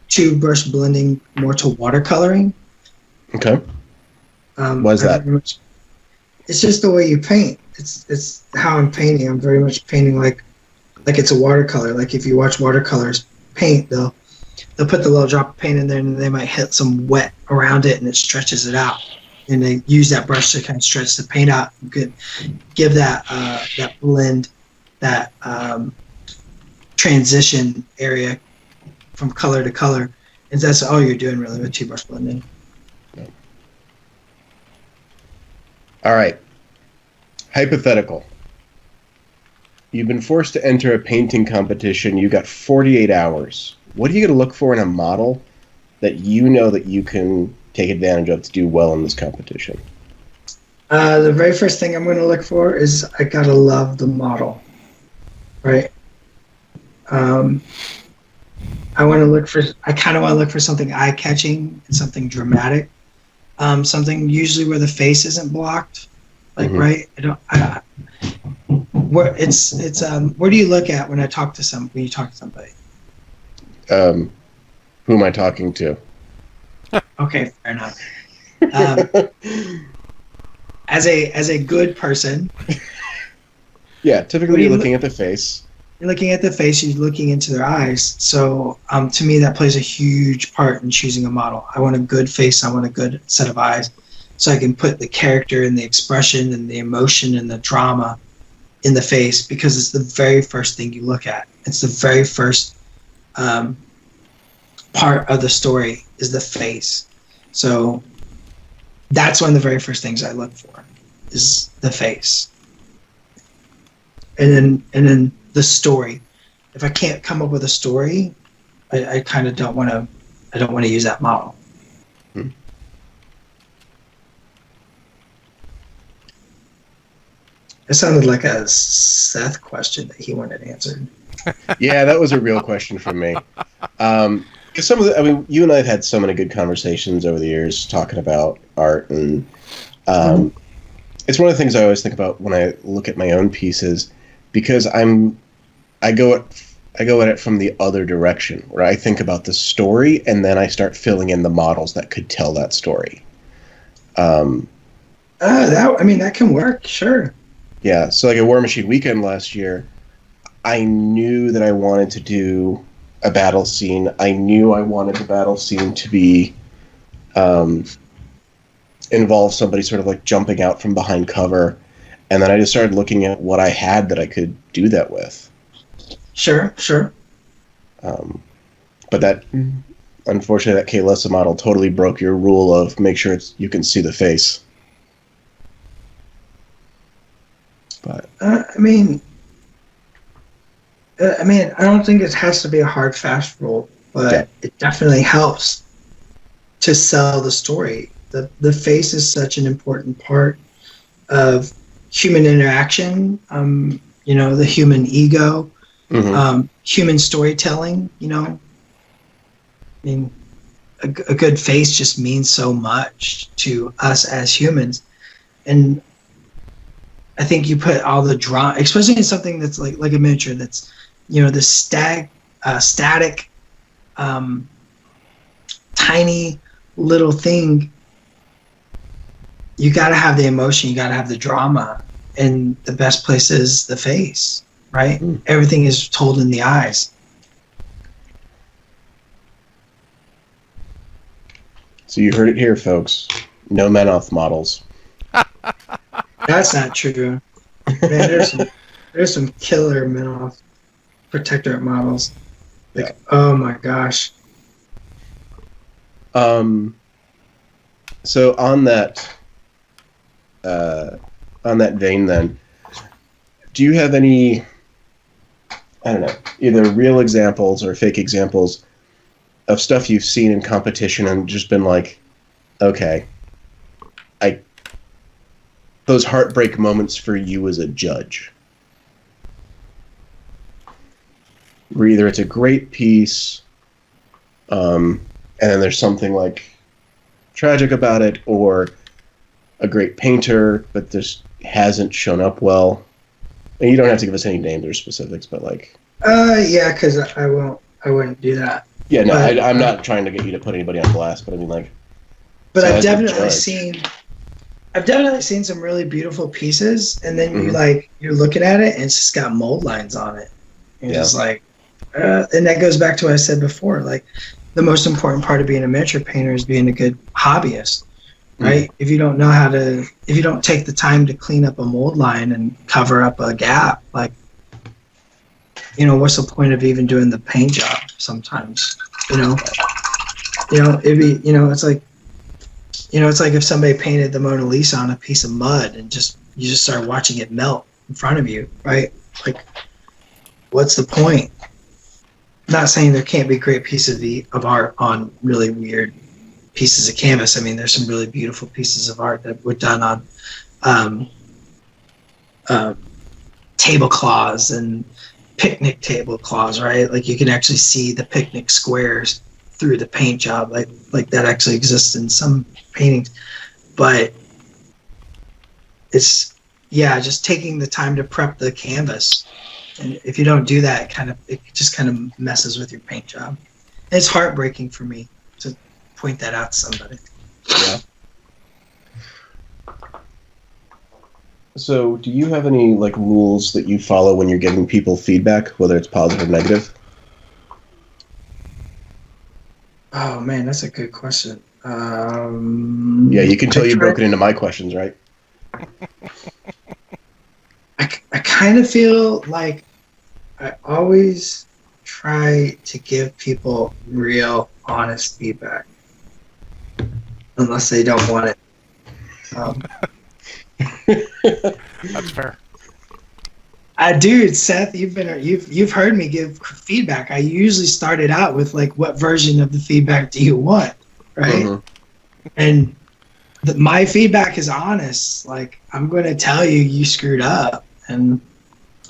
two brush blending more to watercoloring. Okay. Why is that? It's just the way you paint. It's how I'm painting. I'm very much painting like it's a watercolor. Like if you watch watercolors paint, they'll put the little drop of paint in there and they might hit some wet around it and it stretches it out. And they use that brush to kind of stretch the paint out and give that that blend, that transition area from color to color. And that's all you're doing really with two brush blending. All right. Hypothetical. You've been forced to enter a painting competition. You got 48 hours. What are you going to look for in a model that you know that you can take advantage of to do well in this competition? The very first thing I'm going to look for is I got to love the model, right? I kind of want to look for something eye-catching and something dramatic. Something usually where the face isn't blocked, like right. Where do you look at when you talk to somebody? Who am I talking to? Okay, fair enough. As a good person. Yeah, typically you're looking at the face. You're looking at the face, you're looking into their eyes. So to me, that plays a huge part in choosing a model. I want a good face, I want a good set of eyes, so I can put the character and the expression and the emotion and the drama in the face, because it's the very first thing you look at. It's the very first part of the story is the face. So that's one of the very first things I look for is the face. And then the story. If I can't come up with a story, I kind of don't want to use that model. It sounded like a Seth question that he wanted answered. Yeah, that was a real question from me. You and I have had so many good conversations over the years talking about art, and it's one of the things I always think about when I look at my own pieces, because I go at it from the other direction, where I think about the story and then I start filling in the models that could tell that story. That can work, sure. Yeah, so like at War Machine Weekend last year, I knew that I wanted to do a battle scene. I knew I wanted the battle scene to be involve somebody sort of like jumping out from behind cover, and then I just started looking at what I had that I could do that with. Sure. But that, unfortunately, that Kaylessa model totally broke your rule of make sure you can see the face. But I don't think it has to be a hard, fast rule, but it definitely helps to sell the story. The face is such an important part of human interaction, the human ego, human storytelling, a good face just means so much to us as humans. And I think you put all the drama, especially in something that's like a miniature that's, the static, tiny little thing. You got to have the emotion, you got to have the drama, and the best place is the face, right? Everything is told in the eyes. So you heard it here, folks. No Menoth models. That's not true. Man, there's some killer Menoth Protectorate models. Like, oh my gosh. So on that vein, then, do you have any, I don't know, either real examples or fake examples of stuff you've seen in competition and just been like, okay, those heartbreak moments for you as a judge, where either it's a great piece, and then there's something like tragic about it, or a great painter but just hasn't shown up well. And you don't have to give us any names or specifics, but like, because I wouldn't do that. Yeah, no, I'm not trying to get you to put anybody on blast, but I mean, like. But I've definitely seen some really beautiful pieces, and then you're looking at it, and it's just got mold lines on it. And you're just like, and that goes back to what I said before. Like, the most important part of being a miniature painter is being a good hobbyist, right? If you don't know if you don't take the time to clean up a mold line and cover up a gap, like, what's the point of even doing the paint job sometimes? It's like if somebody painted the Mona Lisa on a piece of mud and you just start watching it melt in front of you, right? Like, what's the point? Not saying there can't be great pieces of art on really weird pieces of canvas. I mean, there's some really beautiful pieces of art that were done on tablecloths and picnic tablecloths, right? Like, you can actually see the picnic squares through the paint job, like that actually exists in some paintings. But it's just taking the time to prep the canvas, and if you don't do that, it just kind of messes with your paint job. And it's heartbreaking for me to point that out to somebody. Yeah. So, do you have any like rules that you follow when you're giving people feedback, whether it's positive or negative? Oh man, that's a good question. Yeah, you can tell you broke it into my questions, right? I kind of feel like I always try to give people real, honest feedback, unless they don't want it. That's fair. Dude, Seth, you've heard me give feedback. I usually started out with like, what version of the feedback do you want, right? And my feedback is honest. Like, I'm going to tell you screwed up, and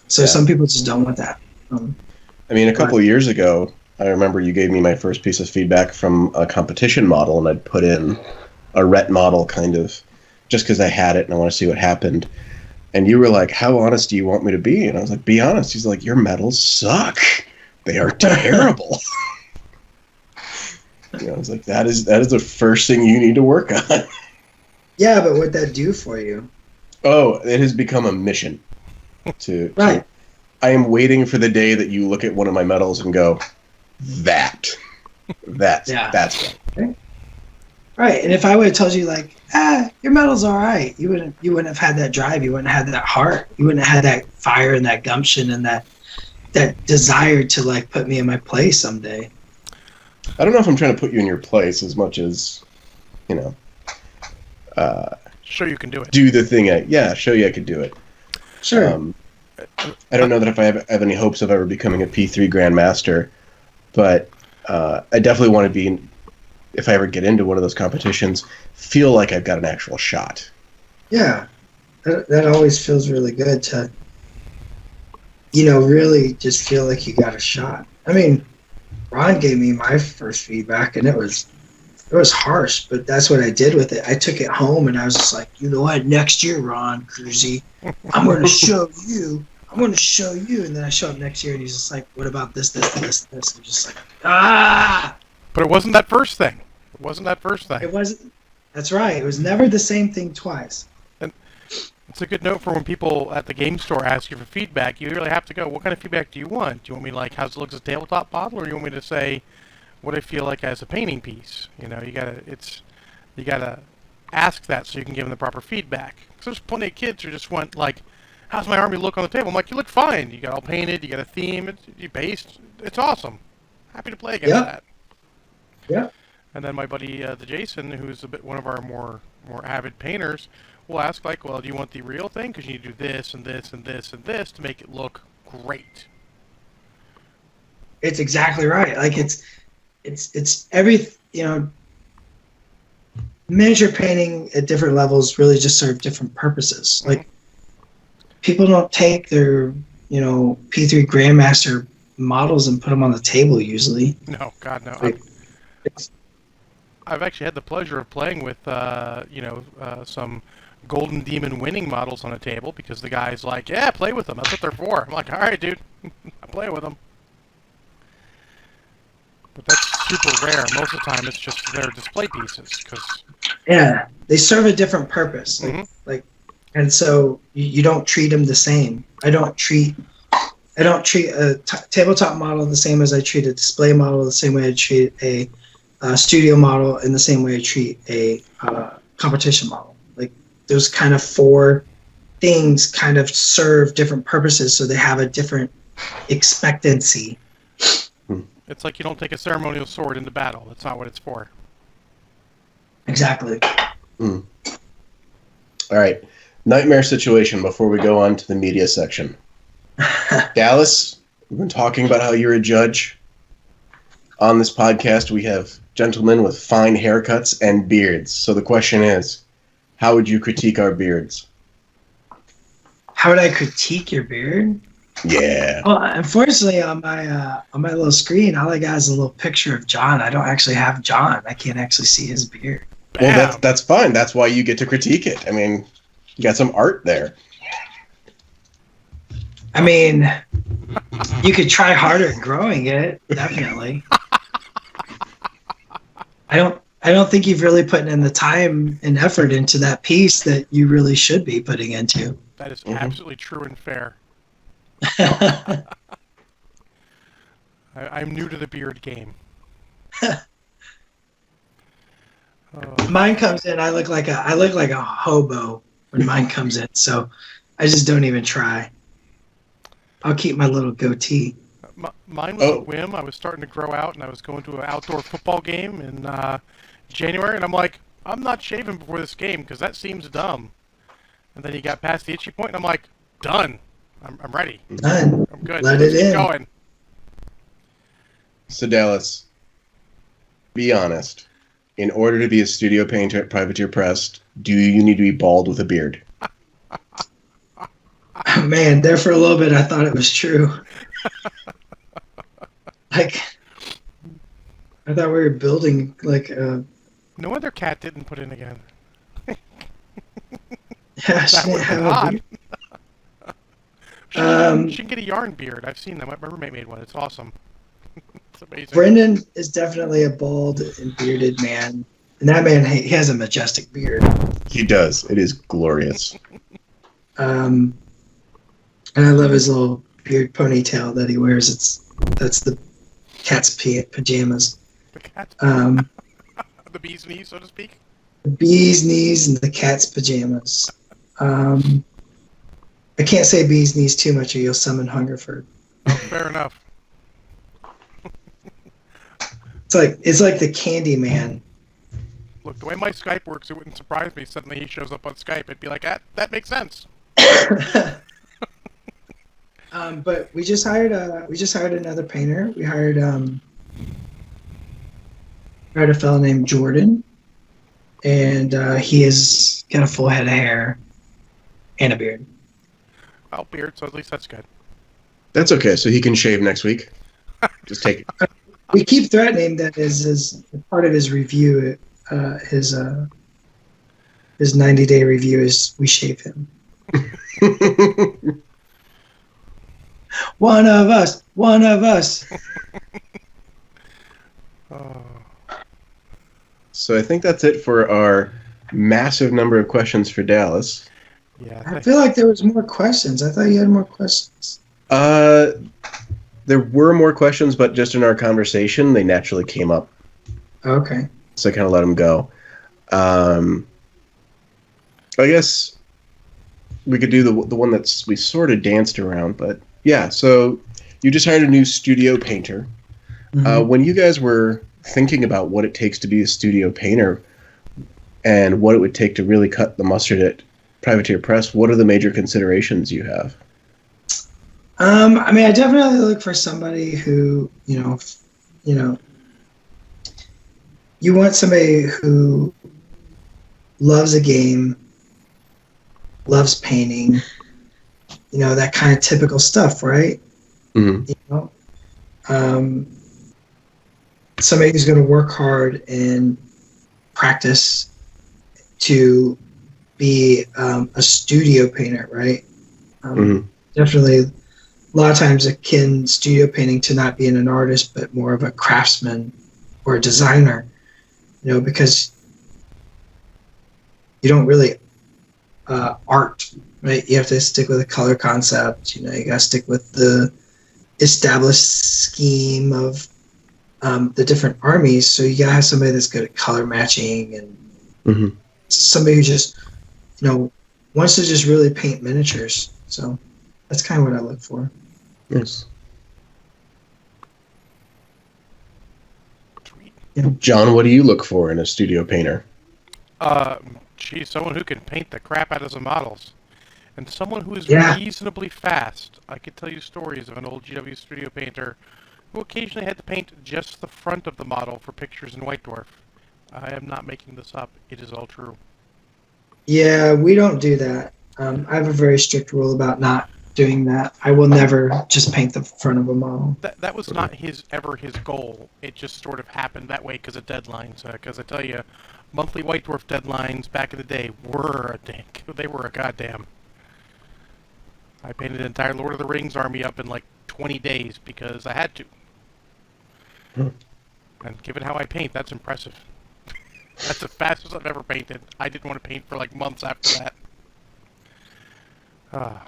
so some people just don't want that. I mean, a couple of years ago, I remember you gave me my first piece of feedback from a competition model, and I'd put in a Rhett model kind of just because I had it and I want to see what happened. And you were like, how honest do you want me to be? And I was like, be honest. He's like, your medals suck. They are terrible. I was like, that is the first thing you need to work on. Yeah, but what'd that do for you? Oh, it has become a mission Right. I am waiting for the day that you look at one of my medals and go, that's Yeah. right. Right. And if I would have told you like, your medal's all right, you wouldn't have had that drive, you wouldn't have had that heart, you wouldn't have had that fire and that gumption and that desire to like put me in my place someday. I don't know if I'm trying to put you in your place as much as, you know, Sure, you can do it. do the thing. Show you I could do it. Sure. I don't know that if I have any hopes of ever becoming a P3 Grandmaster, but I definitely want to be, if I ever get into one of those competitions, feel like I've got an actual shot. Yeah. That always feels really good to, really just feel like you got a shot. I mean, Ron gave me my first feedback, and it was harsh, but that's what I did with it. I took it home, and I was just like, you know what? Next year, Ron Cruzy, I'm going to show you. I'm going to show you. And then I show up next year, and he's just like, what about this? I'm just like, ah! But it wasn't that first thing. It wasn't that first thing. It wasn't. That's right. It was never the same thing twice. It's a good note for when people at the game store ask you for feedback. You really have to go, what kind of feedback do you want? Do you want me to like, how's it look as a tabletop model, or do you want me to say what I feel like as a painting piece? You gotta ask that so you can give them the proper feedback. Because there's plenty of kids who just want like, how's my army look on the table? I'm like, you look fine. You got all painted. You got a theme. You based. It's awesome. Happy to play against that. Yeah. And then my buddy, the Jason, who's one of our more avid painters, will ask like, well, do you want the real thing? Because you need to do this and this and this and this to make it look great. It's exactly right. Like it's every, miniature painting at different levels really just serve different purposes. Like people don't take their, P3 Grandmaster models and put them on the table usually. No, God, no. Like, I've actually had the pleasure of playing with, some Golden Demon winning models on a table because the guy's like, yeah, play with them. That's what they're for. I'm like, all right, dude. I play with them. But that's super rare. Most of the time, it's just their display pieces. Yeah, they serve a different purpose. And so you don't treat them the same. I don't treat a tabletop model the same as I treat a display model, the same way I treat a studio model, and the same way I treat a competition model. Like those kind of four things kind of serve different purposes, so they have a different expectancy. It's like you don't take a ceremonial sword into battle. That's not what it's for. Exactly. All right. Nightmare situation before we go on to the media section. Dallas, we've been talking about how you're a judge. On this podcast, we have gentlemen with fine haircuts and beards. So the question is, how would you critique our beards? How would I critique your beard? Yeah. Well, unfortunately, on my little screen, all I got is a little picture of John. I don't actually have John. I can't actually see his beard. Well, that's fine. That's why you get to critique it. I mean, you got some art there. I mean, you could try harder at growing it, definitely. I don't think you've really put in the time and effort into that piece that you really should be putting into. That is absolutely true and fair. I'm new to the beard game. Mine comes in. I look like a hobo when mine comes in. So I just don't even try. I'll keep my little goatee. Mine was a whim. I was starting to grow out, and I was going to an outdoor football game in January, and I'm like, I'm not shaving before this game because that seems dumb. And then he got past the itchy point, and I'm like, done. I'm ready. Done. I'm good. Let Let's it keep in. going. So Dallas, be honest. In order to be a studio painter at Privateer Press, do you need to be bald with a beard? Man, there for a little bit, I thought it was true. Like, I thought we were building like a. No wonder Cat didn't put in again. Yeah, she That didn't would have have been a odd. beard. She can get a yarn beard. I've seen that. My roommate made one. It's awesome. It's amazing. Brendan is definitely a bald and bearded man. And that man, he has a majestic beard. He does. It is glorious. And I love his little beard ponytail that he wears. That's the cat's pajamas. The cat. The bee's knees, so to speak. The bee's knees and the cat's pajamas. I can't say bee's knees too much or you'll summon Hungerford. Oh, fair enough. It's like the Candy Man. Look, the way my Skype works, it wouldn't surprise me. Suddenly he shows up on Skype. It'd be like, that makes sense. But we just hired another painter. We hired a fellow named Jordan, and he has got a full head of hair and a beard. Well, beard, so at least that's good. That's okay. So he can shave next week. Just take it. We keep threatening that as part of his review, his 90-day review is we shave him. One of us. Oh. So I think that's it for our massive number of questions for Dallas. Yeah. I feel like there was more questions. I thought you had more questions. There were more questions, but just in our conversation, they naturally came up. Okay. So I kind of let them go. I guess we could do the one that's we sort of danced around, but yeah. So you just hired a new studio painter. Mm-hmm. When you guys were thinking about what it takes to be a studio painter and what it would take to really cut the mustard at Privateer Press, what are the major considerations you have? I mean, I definitely look for somebody who, you want somebody who loves a game, loves painting, that kind of typical stuff, right? Mm-hmm. Somebody who's going to work hard and practice to be a studio painter, right? Definitely, a lot of times akin studio painting to not being an artist, but more of a craftsman or a designer, because you don't really art, right? You have to stick with a color concept. You got to stick with the established scheme of the different armies. So you got to have somebody that's good at color matching and somebody who just, wants to just really paint miniatures. So that's kind of what I look for. Yes. Sweet. John, what do you look for in a studio painter? Someone who can paint the crap out of some models. And someone who is Yeah. reasonably fast. I could tell you stories of an old GW studio painter who occasionally had to paint just the front of the model for pictures in White Dwarf. I am not making this up. It is all true. Yeah, we don't do that. I have a very strict rule about not doing that. I will never just paint the front of a model. That was not ever his goal. It just sort of happened that way because of deadlines. Because I tell you, monthly White Dwarf deadlines back in the day were they were a goddamn. I painted an entire Lord of the Rings army up in like 20 days because I had to. And given how I paint, that's impressive. That's the fastest I've ever painted. I didn't want to paint for like months after that.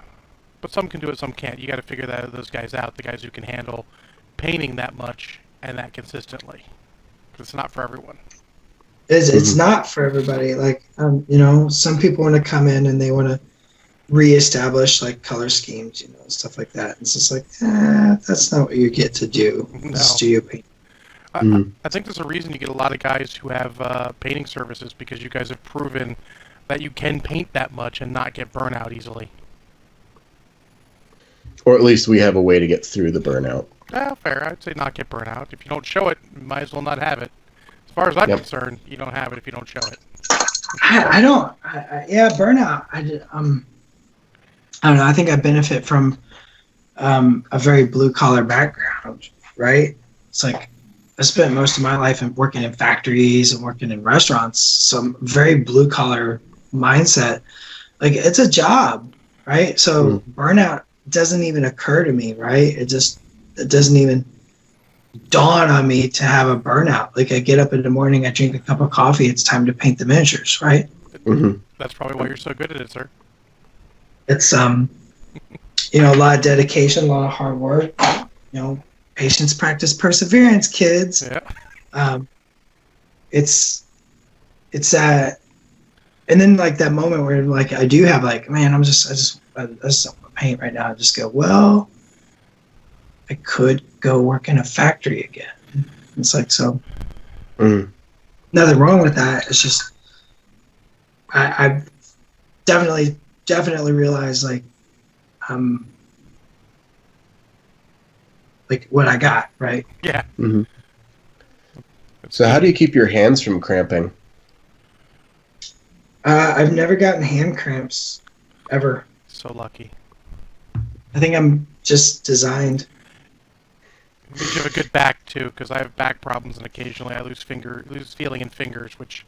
But some can do it, some can't. You got to figure those guys out. The guys who can handle painting that much and that consistently. Because it's not for everyone. It's not for everybody. Like, some people want to come in and they want to reestablish like color schemes, stuff like that. It's just like, that's not what you get to do in studio paint. I think there's a reason you get a lot of guys who have painting services because you guys have proven that you can paint that much and not get burnout easily. Or at least we have a way to get through the burnout. Fair. I'd say not get burnout. If you don't show it, you might as well not have it. As far as I'm concerned, you don't have it if you don't show it. I don't. Burnout. I don't know. I think I benefit from a very blue collar background, right? It's like I spent most of my life working in factories and working in restaurants. Some very blue collar mindset. Like it's a job, right? So burnout doesn't even occur to me, right? It doesn't even dawn on me to have a burnout. Like I get up in the morning, I drink a cup of coffee, it's time to paint the miniatures, right? Mm-hmm. That's probably why you're so good at it, sir. It's a lot of dedication, a lot of hard work, patience, practice, perseverance, kids. Yeah. It's that, and then like that moment where like I do have like, man, I just don't want to paint right now. I just go, well, I could go work in a factory again. It's like, so nothing wrong with that. It's just I definitely realized like like what I got, right? Yeah. Mm-hmm. So how do you keep your hands from cramping? I've never gotten hand cramps ever. So lucky. I think I'm just designed. It means you have a good back too, because I have back problems, and occasionally I lose feeling in fingers, which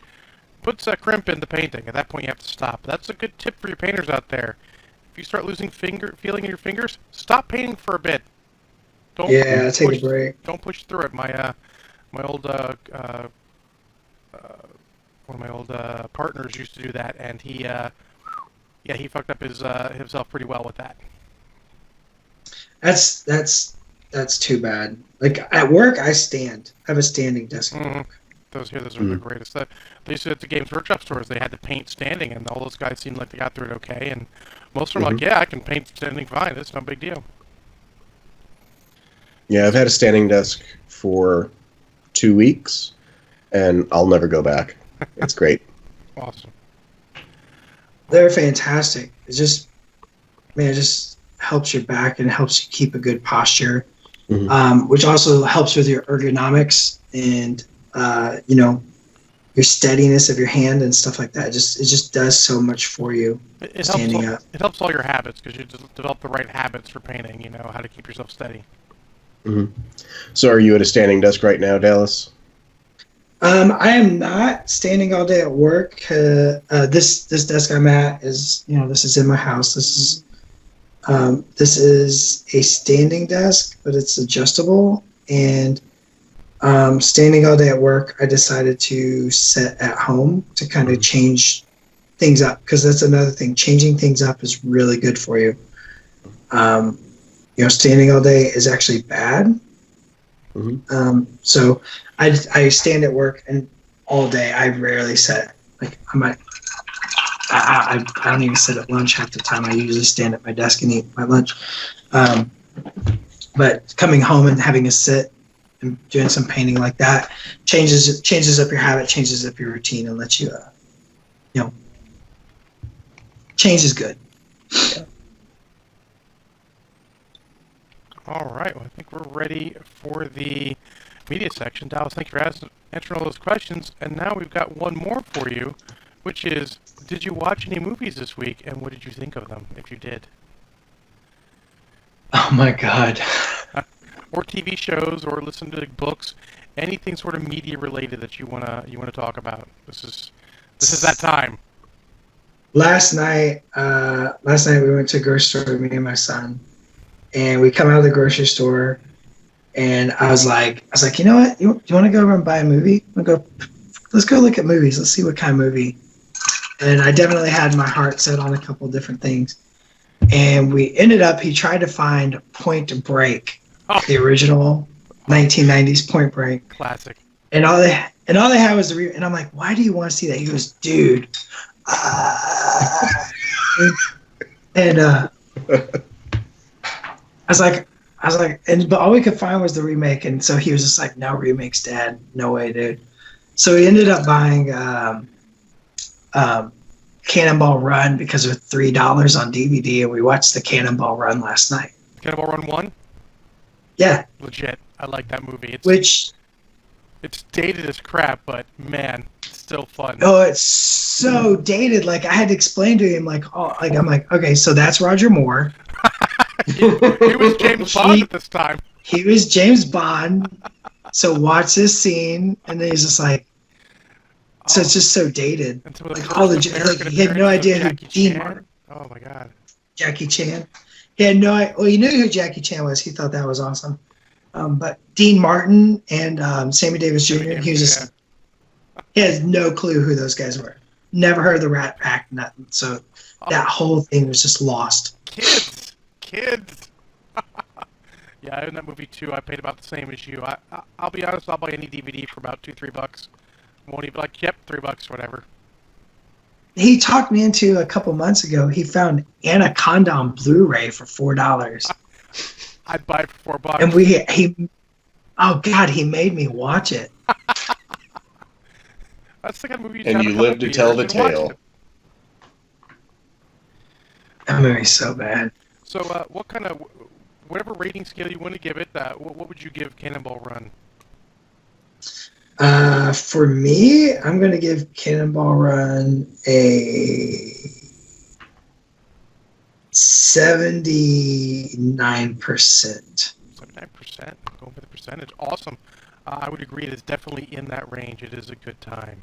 puts a crimp in the painting. At that point, you have to stop. That's a good tip for your painters out there. If you start losing feeling in your fingers, stop painting for a bit. Don't Take a break. Don't push through it. My old one of my old partners used to do that, and he fucked up himself pretty well with that. That's too bad. Like at work, I have a standing desk at work. Those are the greatest. They used to at the Games Workshop stores. They had to paint standing, and all those guys seemed like they got through it okay. And most of them are like, yeah, I can paint standing fine. It's no big deal. Yeah, I've had a standing desk for 2 weeks, and I'll never go back. It's great. Awesome. They're fantastic. It just helps your back and helps you keep a good posture, which also helps with your ergonomics and your steadiness of your hand and stuff like that. It just does so much for you standing up. It helps all your habits because you develop the right habits for painting. You know how to keep yourself steady. Mm-hmm. So are you at a standing desk right now, Dallas? I am not standing all day at work. This desk I'm at is, this is in my house. This is a standing desk, but it's adjustable. And standing all day at work, I decided to sit at home to kind of change things up, because that's another thing. Changing things up is really good for you. Standing all day is actually bad. So I stand at work and all day. I rarely sit. Like I don't even sit at lunch half the time. I usually stand at my desk and eat my lunch. But coming home and having a sit and doing some painting like that changes up your habit, changes up your routine, and lets you, change is good. Yeah. All right. Well, I think we're ready for the media section. Dallas, thank you for answering all those questions. And now we've got one more for you, which is, did you watch any movies this week, and what did you think of them, if you did? Oh, my God. Or TV shows, or listen to books, anything sort of media related that you wanna talk about. This is that time. Last night we went to a grocery store, me and my son, and we come out of the grocery store, and I was like, you know what? You want to go over and buy a movie? Let's go look at movies. Let's see what kind of movie. And I definitely had my heart set on a couple different things. And we ended up, he tried to find Point Break, the original 1990s Point Break. Classic. And all they had was the and I'm like, why do you want to see that? He goes, dude. And I was like, but all we could find was the remake, and so he was just like, no remakes, Dad, no way, dude. So he ended up buying Cannonball Run because of $3 on DVD, and we watched the Cannonball Run last night. Cannonball Run 1? Yeah. Legit. I like that movie. It's dated as crap, but man, it's still fun. Oh, it's so dated. Like I had to explain to him, I'm like, okay, so that's Roger Moore. he was James Bond at this time. He was James Bond. So watch this scene, and then he's just like, so it's just so dated. Like all he had no idea who Dean Martin. Oh my God. Jackie Chan. He had no idea. Well, he knew who Jackie Chan was. He thought that was awesome. But Dean Martin and Sammy Davis Jr. He was just he has no clue who those guys were. Never heard of the Rat Pack, nothing. So that whole thing was just lost. Kids. Yeah, in that movie too, I paid about the same as you. I'll be honest, I'll buy any DVD for about $2-3. Won't even like, yep, $3, whatever. He talked me into a couple months ago. He found Anaconda on Blu-ray for $4. I'd buy it for $4. And oh God, he made me watch it. That's the kind of movie And you live to tell the tale. That movie's so bad. So, what kind of, whatever rating scale you want to give it, what would you give Cannonball Run? For me, I'm going to give Cannonball Run a 79%. 79%. Going for the percentage. Awesome. I would agree. It is definitely in that range. It is a good time.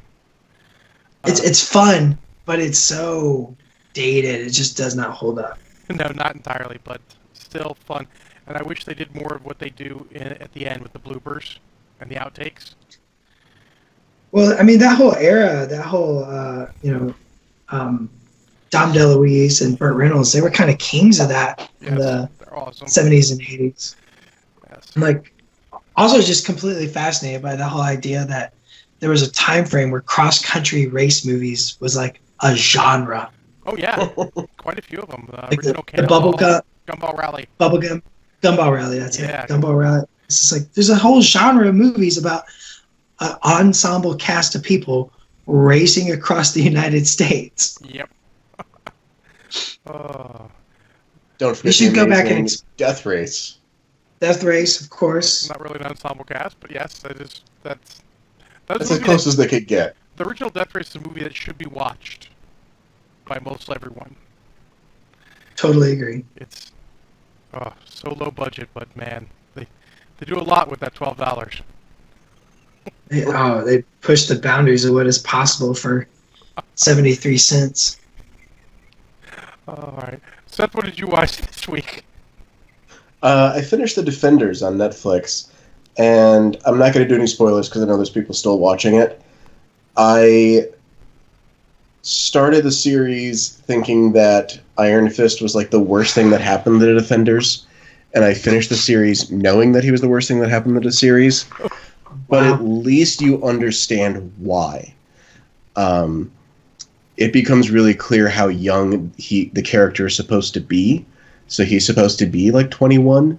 It's fun, but it's so dated. It just does not hold up. No, not entirely, but still fun. And I wish they did more of what they do at the end with the bloopers and the outtakes. Well, I mean, that whole era, that whole, Dom DeLuise and Burt Reynolds, they were kind of kings of that in the awesome. 70s and 80s. Yes. I'm like, also just completely fascinated by the whole idea that there was a time frame where cross-country race movies was like a genre. Oh, yeah. Quite a few of them. Like original the Gumball Rally. Gumball Rally, that's it. Yeah. Gumball Rally. It's just like, there's a whole genre of movies about an ensemble cast of people racing across the United States. Yep. Don't forget You should go back and Death Race. Death Race, of course. Not really an ensemble cast, but yes, that's as close as they could get. The original Death Race is a movie that should be watched by most everyone. Totally agree. It's so low budget, but man, they do a lot with that $12. They push the boundaries of what is possible for 73 cents. All right, Seth, what did you watch this week? I finished The Defenders on Netflix, and I'm not going to do any spoilers because I know there's people still watching it. I started the series thinking that Iron Fist was like the worst thing that happened to The Defenders, and I finished the series knowing that he was the worst thing that happened to the series. But at least you understand why. It becomes really clear how young the character is supposed to be. So he's supposed to be like 21,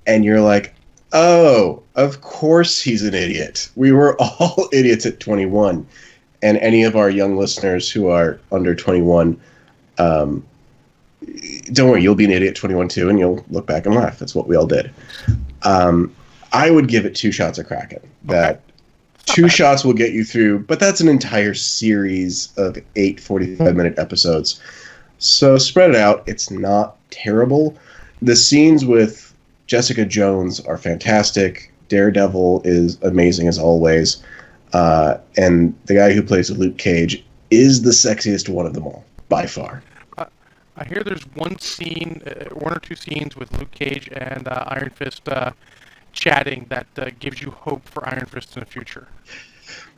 and you're like, oh, of course he's an idiot. We were all idiots at 21. And any of our young listeners who are under 21, don't worry, you'll be an idiot at 21 too, and you'll look back and laugh. That's what we all did. I would give it 2 shots of Kraken. That 2 shots will get you through, but that's an entire series of 8 45-minute episodes. So spread it out. It's not terrible. The scenes with Jessica Jones are fantastic. Daredevil is amazing as always. And the guy who plays Luke Cage is the sexiest one of them all, by far. I hear there's one scene, 1 or 2 scenes with Luke Cage and Iron Fist chatting that gives you hope for Iron Fist in the future.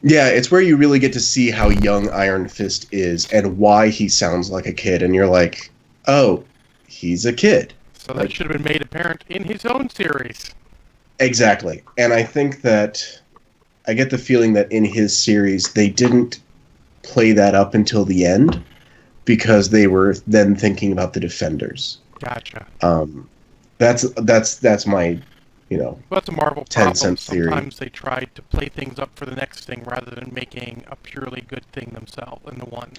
Yeah, it's where you really get to see how young Iron Fist is and why he sounds like a kid, and you're like, oh, he's a kid. So that should have been made apparent in his own series. Exactly. And I think that I get the feeling that in his series they didn't play that up until the end because they were then thinking about the Defenders. Gotcha. That's my, well, that's a Marvel 10 problem. cent theory. Sometimes they try to play things up for the next thing rather than making a purely good thing themselves in the one.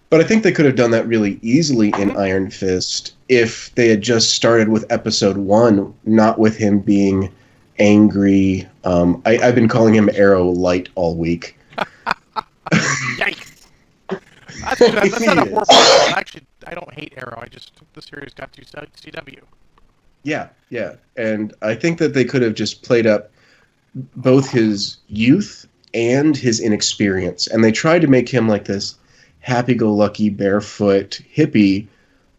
But I think they could have done that really easily in Iron Fist if they had just started with episode 1, not with him being angry. I've been calling him Arrow Light all week. Yikes! That's not a horrible thing. Actually, I don't hate Arrow. The series got to CW. Yeah. And I think that they could have just played up both his youth and his inexperience. And they tried to make him like this happy-go-lucky, barefoot hippie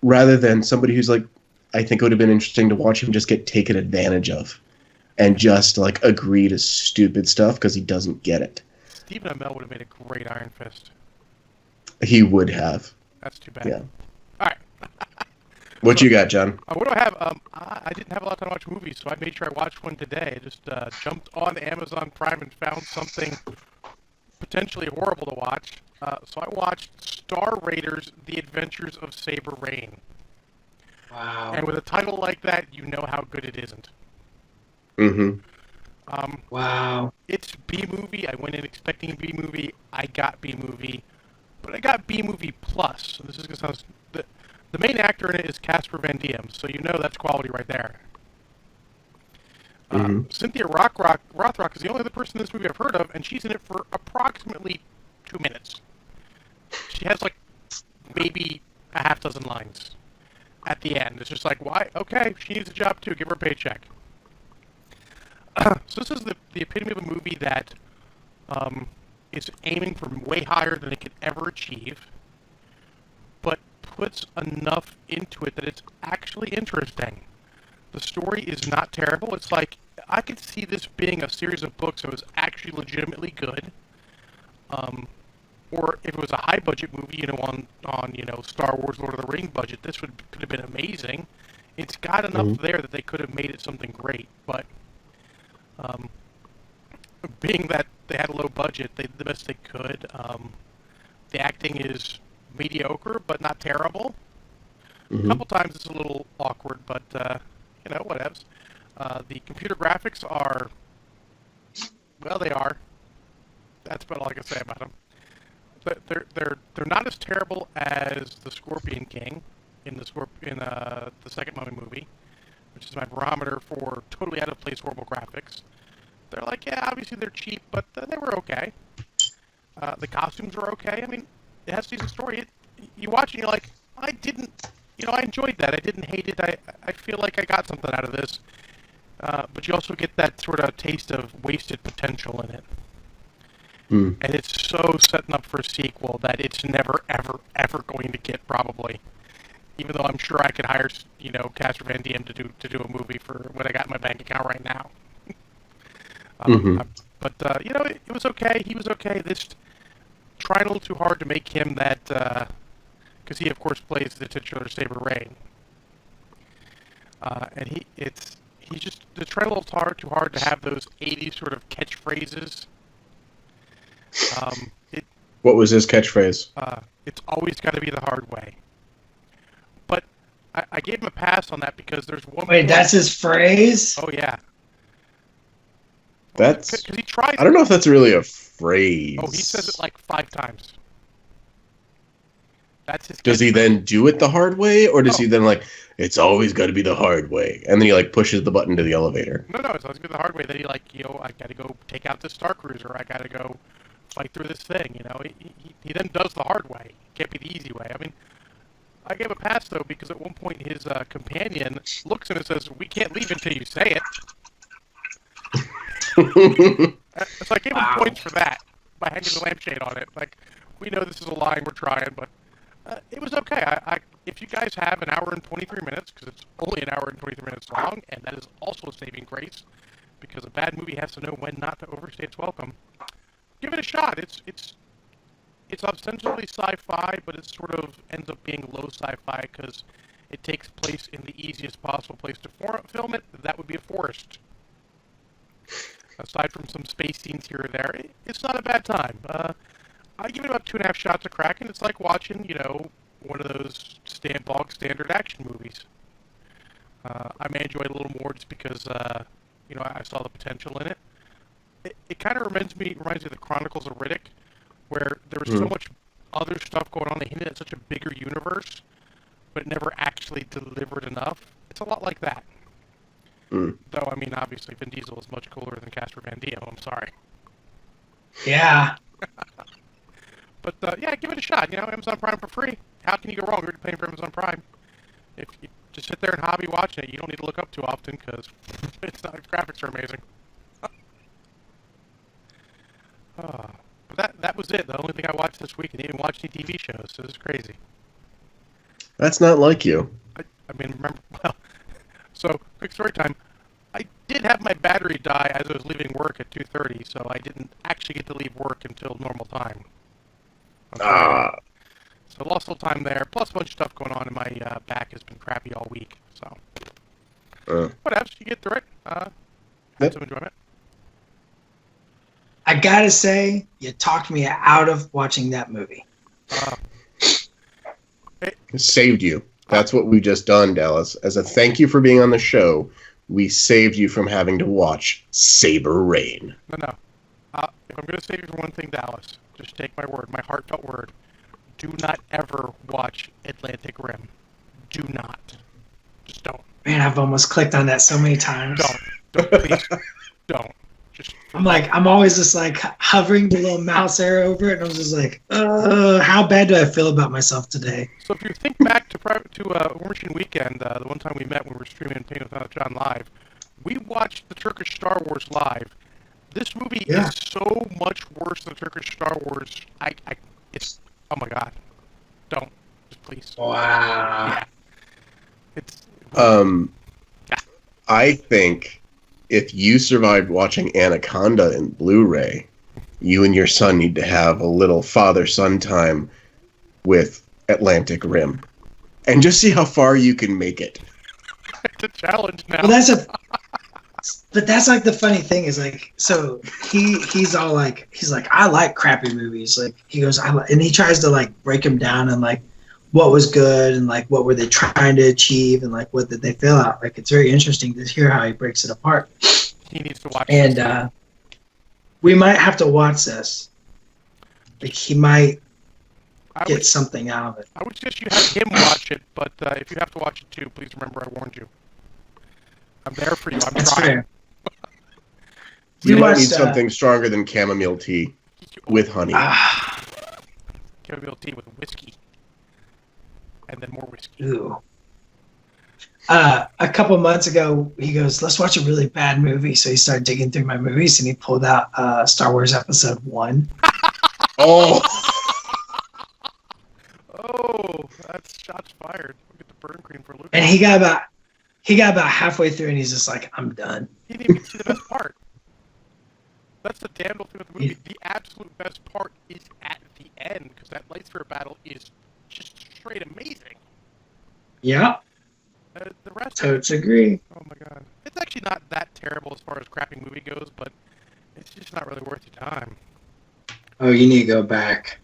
rather than somebody who's like, I think it would have been interesting to watch him just get taken advantage of. and just like agree to stupid stuff because he doesn't get it. Stephen Amell would have made a great Iron Fist. He would have. That's too bad. Yeah. All right. What you got, John? What do I have? I didn't have a lot of time to watch movies, so I made sure I watched one today. I just jumped on Amazon Prime and found something potentially horrible to watch. So I watched Star Raiders: The Adventures of Saber Rain. Wow. And with a title like that, you know how good it isn't. Mm-hmm. Wow. It's B-movie. I went in expecting B-movie. I got B-movie. But I got B-movie plus. So this is going to sound... The main actor in it is Casper Van Diem, so you know that's quality right there. Cynthia Rothrock is the only other person in this movie I've heard of, and she's in it for approximately 2 minutes. She has, like, maybe a half dozen lines at the end. It's just like, why? Okay, she needs a job too. Give her a paycheck. So this is the epitome of a movie that is aiming for way higher than it could ever achieve, but puts enough into it that it's actually interesting. The story is not terrible. It's like, I could see this being a series of books that was actually legitimately good. Or if it was a high budget movie, on Star Wars, Lord of the Rings budget, this could have been amazing. It's got enough there that they could have made it something great, but being that they had a low budget, they did the best they could. The acting is mediocre, but not terrible. A couple times it's a little awkward, but whatevs. The computer graphics are, well, they are. That's about all I can say about them. But they're not as terrible as the Scorpion King in the second Mummy movie, which is my barometer for totally out of place horrible graphics. They're like, yeah, obviously they're cheap, but they were okay. The costumes were okay. I mean, it has a decent story. You watch it and you're like, I enjoyed that. I didn't hate it. I feel like I got something out of this. But you also get that sort of taste of wasted potential in it. And it's so setting up for a sequel that it's never, ever, ever going to get, probably. Even though I'm sure I could hire, Casper Van Diem to do a movie for what I got in my bank account right now. But it was okay. He was okay. This trying a little too hard to make him that, because he of course plays the titular Saber Rain, and he's just trying a little too hard to have those '80s sort of catchphrases. What was his catchphrase? It's always got to be the hard way. But I gave him a pass on that because there's one. Wait, that's his phrase? Oh yeah. That's. Because he tries. I don't know if that's really a phrase. Oh, he says it like 5 times. That's his. Does he then do it the hard way, or does he then it's always got to be the hard way, and then he pushes the button to the elevator? No, it's always been the hard way. That he I got to go take out this Star Cruiser. I got to go fight through this thing. He then does the hard way. It can't be the easy way. I mean, I gave a pass though because at one point his companion looks at him and says, "We can't leave until you say it." So I gave him points for that by hanging the lampshade on it. Like, we know this is a line we're trying, but it was okay. If you guys have an hour and 23 minutes, because it's only an hour and 23 minutes long, and that is also a saving grace, because a bad movie has to know when not to overstay its welcome. Give it a shot. It's ostensibly sci-fi, but it sort of ends up being low sci-fi because it takes place in the easiest possible place to film it. That would be a forest. Aside from some space scenes here or there, it's not a bad time. I give it about 2.5 shots of crack, and it's like watching, one of those standard action movies. I may enjoy it a little more just because, I saw the potential in it. It kind of reminds me of the Chronicles of Riddick, where there was so much other stuff going on. They hinted at such a bigger universe, but it never actually delivered enough. It's a lot like that. Though, I mean, obviously, Vin Diesel is much cooler than Casper Van Diem. I'm sorry. Yeah. But, yeah, give it a shot. Amazon Prime for free. How can you go wrong? You're paying for Amazon Prime. If you just sit there and hobby watching it, you don't need to look up too often because it's not, the graphics are amazing. But that was it. The only thing I watched this week, and didn't even watch any TV shows, so this is crazy. That's not like you. I mean, remember, well, so, quick story time. I did have my battery die as I was leaving work at 2:30, so I didn't actually get to leave work until normal time. Ah. So lost a little time there, plus a bunch of stuff going on, and my back has been crappy all week. So, whatever, you get through it. Had some enjoyment. I gotta say, you talked me out of watching that movie. It saved you. That's what we've just done, Dallas. As a thank you for being on the show, we saved you from having to watch Saber Rain. No. If I'm going to save you for one thing, Dallas, just take my word, my heartfelt word. Do not ever watch Atlantic Rim. Do not. Just don't. Man, I've almost clicked on that so many times. Don't. Please. Don't. I'm always just like hovering the little mouse arrow over it, and I'm just like, how bad do I feel about myself today? So if you think back to War Machine Weekend, the one time we met when we were streaming Pain Without John live, we watched the Turkish Star Wars live. This movie is so much worse than Turkish Star Wars. It's, oh my god, don't, just please. Wow. Yeah. It's. I think if you survived watching Anaconda in Blu-ray, you and your son need to have a little father-son time with Atlantic Rim, and just see how far you can make it. It's a challenge now. Well, but that's like the funny thing is like, so he's like, I like crappy movies. Like he goes, and he tries to like break them down and like what was good and like what were they trying to achieve and like what did they fail at. Like it's very interesting to hear how he breaks it apart. He needs to watch. And we might have to watch this. Like he might get something out of it. I would suggest you have him watch it, but if you have to watch it too, please remember I warned you. I'm there for you. I'm That's trying. fair. You might need something stronger than chamomile tea with honey. Chamomile tea with whiskey. And then more whiskey. Ooh. A couple months ago, he goes, let's watch a really bad movie. So he started digging through my movies, and he pulled out Star Wars Episode 1. Oh! Oh, that's shots fired. We'll get the burn cream for Luke. And he got about halfway through, and he's just like, I'm done. He didn't even see the best part. That's the damn thing with the movie. The absolute best part is at the end, because that lightsaber battle is just straight amazing. Yeah. The rest Totes agree. Oh my god. It's actually not that terrible as far as crappy movie goes, but it's just not really worth your time. Oh, you need to go back.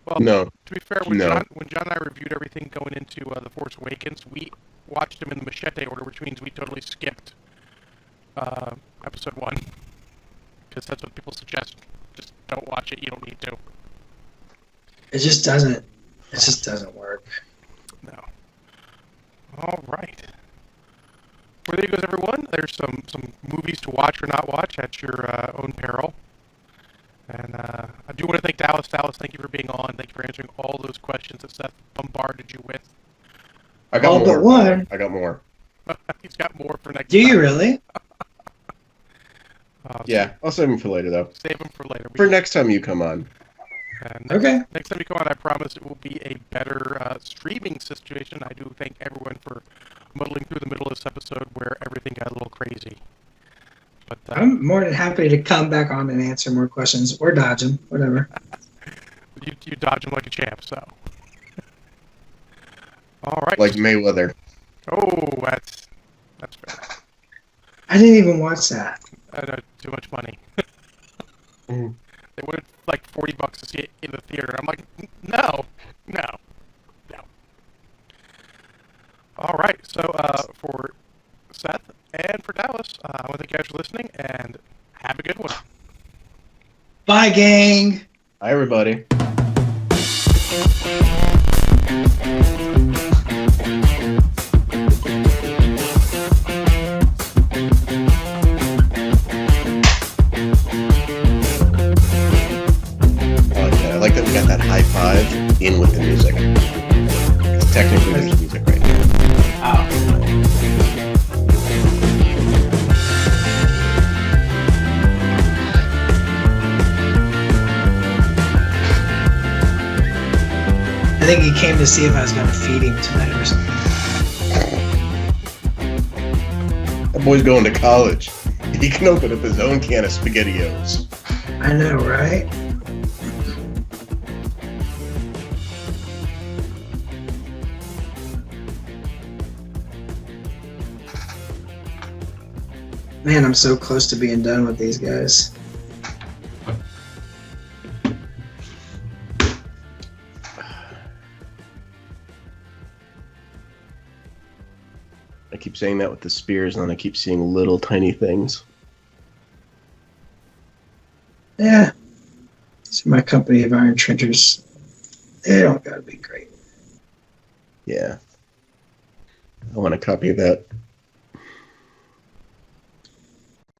Well, no. To be fair, when John and I reviewed everything going into The Force Awakens, we watched them in the machete order, which means we totally skipped Episode 1. Because that's what people suggest. Just don't watch it. You don't need to. It just doesn't work. No. All right. Well, there you goes, everyone. There's some movies to watch or not watch at your own peril. And I do want to thank Dallas. Dallas, thank you for being on. Thank you for answering all those questions that Seth bombarded you with. I got more. But one. I got more. He's got more for next time. Do you really? Yeah, I'll save them for later, though. Save them for later. For next time you come on. And okay. Next time you come on, I promise it will be a better streaming situation. I do thank everyone for muddling through the middle of this episode where everything got a little crazy. But I'm more than happy to come back on and answer more questions or dodge them, whatever. you dodge them like a champ, so. All right. Like Mayweather. Oh, that's fair. I didn't even watch that. I know, too much money. Mm. They wanted like $40 to see it in the theater. I'm like, no. All right, so for Seth and for Dallas, I want to thank you guys for listening, and have a good one. Bye, gang. Hi, everybody. I like that we got that high five in with the music. Technically, there's music right now. I think he came to see if I was going to feed him tonight or something. That boy's going to college. He can open up his own can of SpaghettiOs. I know, right? Man, I'm so close to being done with these guys. I keep saying that with the spears, and then I keep seeing little tiny things. Yeah. These are my company of iron trenchers. They don't gotta be great. Yeah. I want a copy of that.